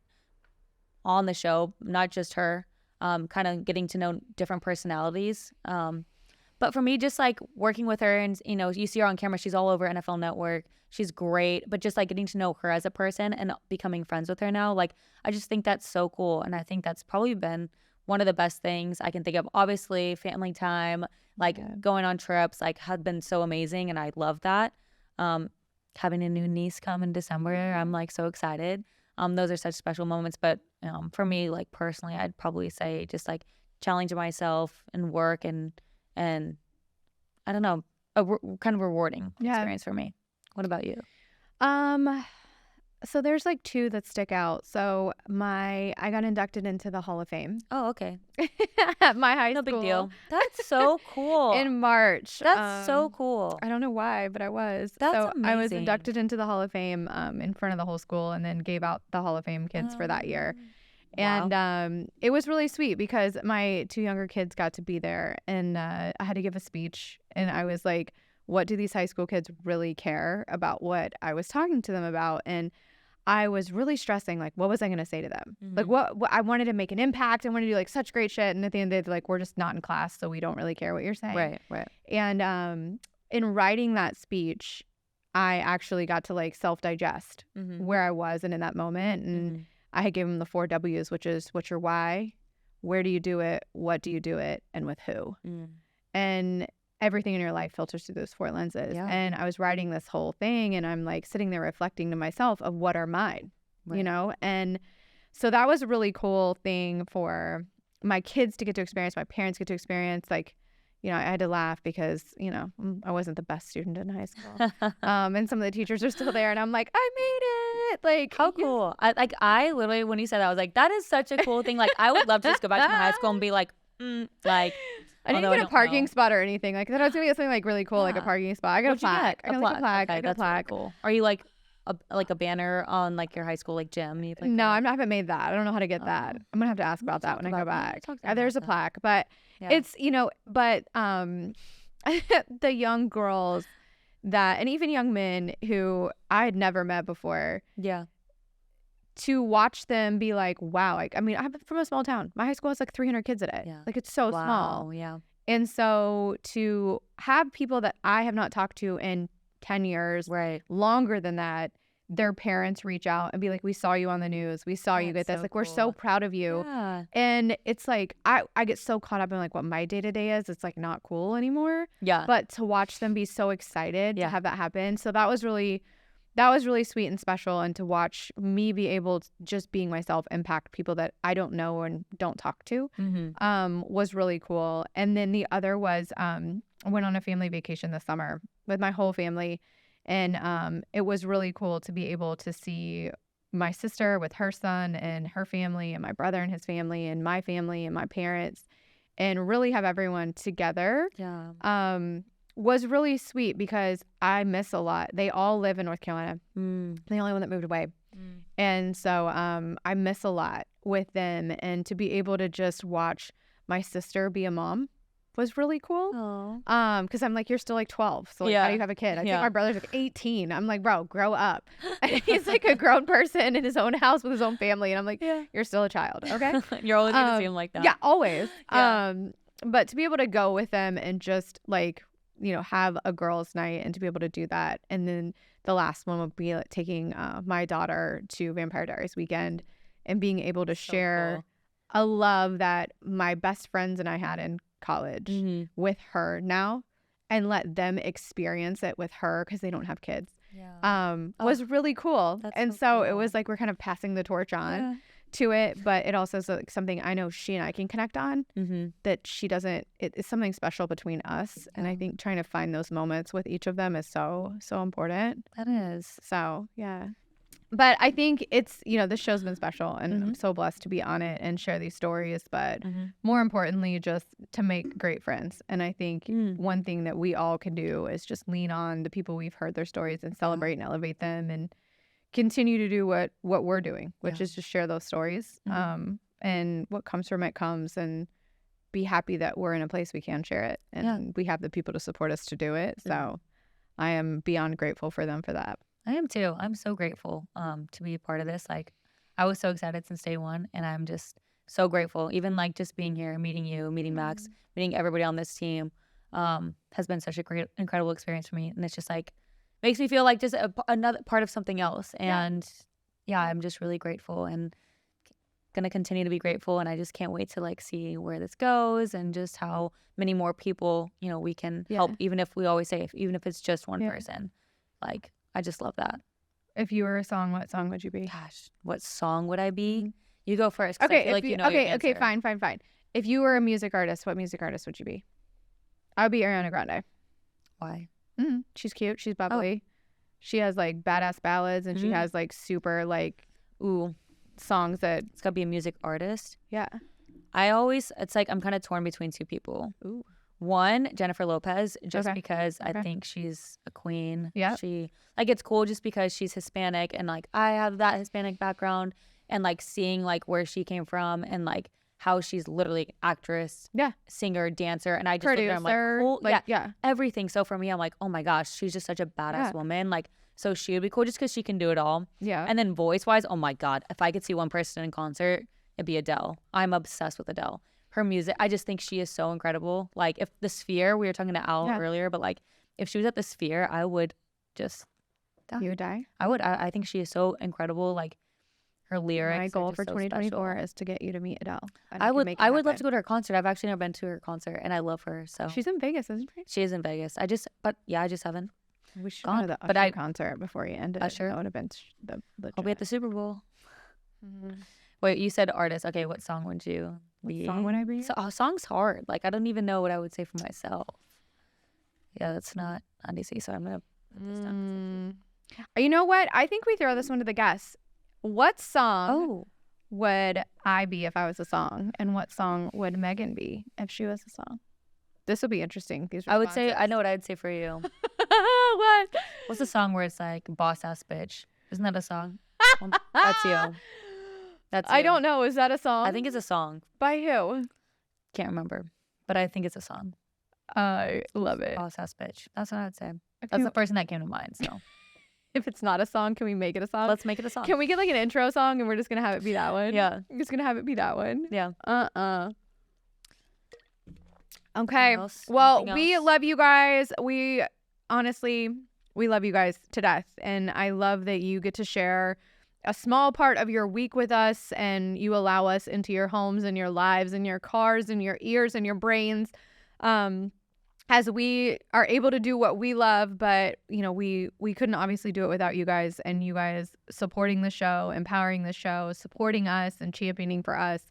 on the show, not just her. Kind of getting to know different personalities. But for me, just like working with her, and you know, you see her on camera, she's all over NFL Network. She's great, but just like getting to know her as a person and becoming friends with her now, like, I just think that's so cool. And I think that's probably been one of the best things I can think of. Obviously, family time, like going on trips, like, had been so amazing, and I love that. Having a new niece come in December, I'm like so excited. Those are such special moments. But for me, like, personally, I'd probably say just like challenging myself and work and I don't know, kind of rewarding experience for me. What about you? So there's like two that stick out. So I got inducted into the Hall of Fame Oh, okay. at my high No school. big deal. That's so cool. In March. That's so cool. I don't know why, but I was. That's so I was amazing. inducted into the Hall of Fame in front of the whole school, and then gave out the Hall of Fame kids for that year. Wow. And it was really sweet because my two younger kids got to be there, and I had to give a speech, and I was like, what do these high school kids really care about what I was talking to them about? And I was really stressing, like, what was I going to say to them? Like, what I wanted to make an impact. I wanted to do like such great shit. And at the end of the day, they're like, we're just not in class, so we don't really care what you're saying. Right. And in writing that speech, I actually got to like self-digest where I was and in that moment. And I had given them the 4 W's, which is, what's your why? Where do you do it? What do you do it? And with who? And everything in your life filters through those 4 lenses. Yeah. And I was writing this whole thing, and I'm like sitting there reflecting to myself of what are mine, you know? And so that was a really cool thing for my kids to get to experience, my parents get to experience. Like, you know, I had to laugh because, you know, I wasn't the best student in high school. And some of the teachers are still there, and I'm like, I made it. Like, How cool. I literally, when you said that, I was like, that is such a cool thing. Like, I would love to just go back to my high school and be like, like, I didn't get a parking spot or anything. Like, I thought I was going to get something like really cool, like a parking spot. I got a plaque. I got like a plaque. Okay, I got a that's really plaque. cool. Are you like a banner on like your high school like gym? No, I haven't made that. I don't know how to get that. I'm gonna have to ask about that when I go back. There's a plaque, but it's, you know, but the young girls that, and even young men who I had never met before, to watch them be like, wow, like, I mean, I'm from a small town. My high school has like 300 kids a day. Like, it's so small. And so to have people that I have not talked to in 10 years, longer than that, their parents reach out and be like, we saw you on the news. We saw you get this. Like, we're so proud of you. And it's like, I get so caught up in like what my day-to-day is. It's like not cool anymore. But to watch them be so excited to have that happen. So that was really sweet and special. And to watch me be able to, just being myself, impact people that I don't know and don't talk to, was really cool. And then the other was, I went on a family vacation this summer with my whole family. And it was really cool to be able to see my sister with her son and her family, and my brother and his family, and my family and my parents, and really have everyone together. Was really sweet because I miss a lot. They all live in North Carolina. The only one that moved away. And so I miss a lot with them. And to be able to just watch my sister be a mom was really cool. Because I'm like, you're still like 12. So like, how do you have a kid? I think my brother's like 18. I'm like, bro, grow up. And he's like a grown person in his own house with his own family. And I'm like, you're still a child. Okay. You're always going to see him like that. Yeah, always. But to be able to go with them and just like, you know, have a girls' night and to be able to do that. And then the last one would be like, taking my daughter to Vampire Diaries weekend and being able to share a love that my best friends and I had in college with her now, and let them experience it with her because they don't have kids. Was really cool. And so it was like we're kind of passing the torch on to it, but it also is like something I know she and I can connect on that she doesn't. It's something special between us, and I think trying to find those moments with each of them is so important. That is. So but I think it's, you know, this show's been special, and I'm so blessed to be on it and share these stories, but more importantly, just to make great friends. And I think one thing that we all can do is just lean on the people we've heard their stories and celebrate and elevate them, and continue to do what we're doing, which is just share those stories. and what comes from it comes, and be happy that we're in a place we can share it, and we have the people to support us to do it. So I am beyond grateful for them for that. I am too. I'm so grateful to be a part of this. Like, I was so excited since day one, and I'm just so grateful. Even like just being here, meeting you, meeting Max, meeting everybody on this team has been such a great, incredible experience for me. And it's just like makes me feel like just another part of something else. And I'm just really grateful and gonna continue to be grateful. And I just can't wait to like see where this goes and just how many more people, you know, we can help. Even if we always say, even if it's just one person, like I just love that. If you were a song, what song would you be? Gosh, what song would I be? You go first. 'Cause Okay, I feel like you know your okay, answer. fine. If you were a music artist, what music artist would you be? I would be Ariana Grande. Why? She's cute. She's bubbly. She has like badass ballads, and she has like super like songs that It's gotta be a music artist. yeah. It's like I'm kind of torn between two people. Ooh. One, Jennifer Lopez, just Okay. because I think she's a queen. Yeah. She like it's cool just because she's Hispanic and like I have that Hispanic background and like seeing like where she came from and like how she's literally an actress, singer, dancer, and I just look at her, I'm like, cool, everything. So for me, I'm like, oh my gosh, she's just such a badass woman. Like, so she would be cool just because she can do it all. Yeah. And then voice wise, oh my god, if I could see one person in concert, it'd be Adele. I'm obsessed with Adele. Her music, I just think she is so incredible. Like if the Sphere, we were talking to Al earlier, but like if she was at the Sphere, I would just die. You would die? I would. I think she is so incredible. Like her lyrics. My goal are just for so 2024 special. is to get you to meet Adele. I would love to go to her concert. I've actually never been to her concert, and I love her. So She's in Vegas, isn't she? she is in Vegas. I just haven't. We should gone. go to the But Usher I- concert before you ended Usher? it. That would have been the I'll be at the Super Bowl. Mhm. Wait, you said artist. Okay, what song would you be? song would I be? So, song's hard. Like I don't even know what I would say for myself. Yeah, that's not easy. So I'm gonna put this down. You know what? I think we throw this one to the guests. What song would I be if I was a song, and what song would Megan be if she was a song? This will be interesting. These I would say I responses. know what I'd say for you. What? What's the song where it's like boss ass bitch? Isn't that a song? That's you. That's I you. don't know. Is that a song? I think it's a song. By who? Can't remember, but I think it's a song. I love it. Boss ass bitch. That's what I'd say. If That's you- the person that came to mind. So If it's not a song, can we make it a song? let's make it a song. Can we get like an intro song and we're just gonna have it be that one? Yeah. We're just gonna have it be that one. Yeah. Okay. else? Well, Anything we else? love you guys. We honestly, we love you guys to death. And I love that you get to share a small part of your week with us, and you allow us into your homes and your lives and your cars and your ears and your brains. As we are able to do what we love, but you know, we couldn't obviously do it without you guys, and you guys supporting the show, empowering the show, supporting us and championing for us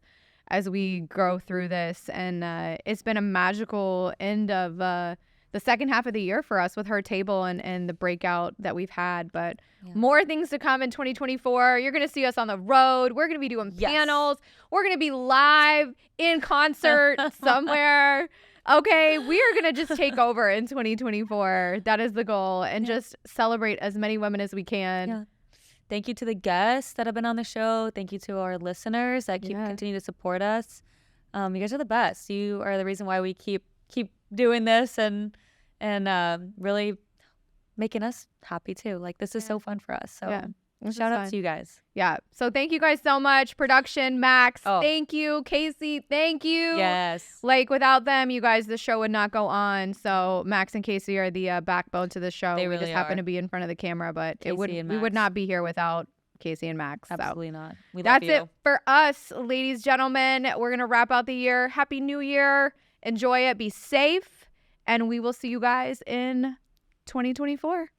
as we grow through this. And it's been a magical end of the second half of the year for us with Her Table and the breakout that we've had. But more things to come in 2024. You're going to see us on the road. We're going to be doing panels. We're going to be live in concert somewhere. Okay, we are going to just take over in 2024. That is the goal. And just celebrate as many women as we can. Yeah. Thank you to the guests that have been on the show. Thank you to our listeners that continue to support us. You guys are the best. You are the reason why we keep doing this and really making us happy too. Like this is so fun for us. So shout out to you guys. Yeah. So thank you guys so much. Production, Max, thank you. Casey, thank you. Yes. Like without them, you guys, the show would not go on. So Max and Casey are the backbone to the show. They we really just happen are. to be in front of the camera, but Casey we and would Max. not be here without Casey and Max. Absolutely not. We love That's you. it for us, ladies, gentlemen. We're going to wrap out the year. Happy New Year. Enjoy it. Be safe. And we will see you guys in 2024.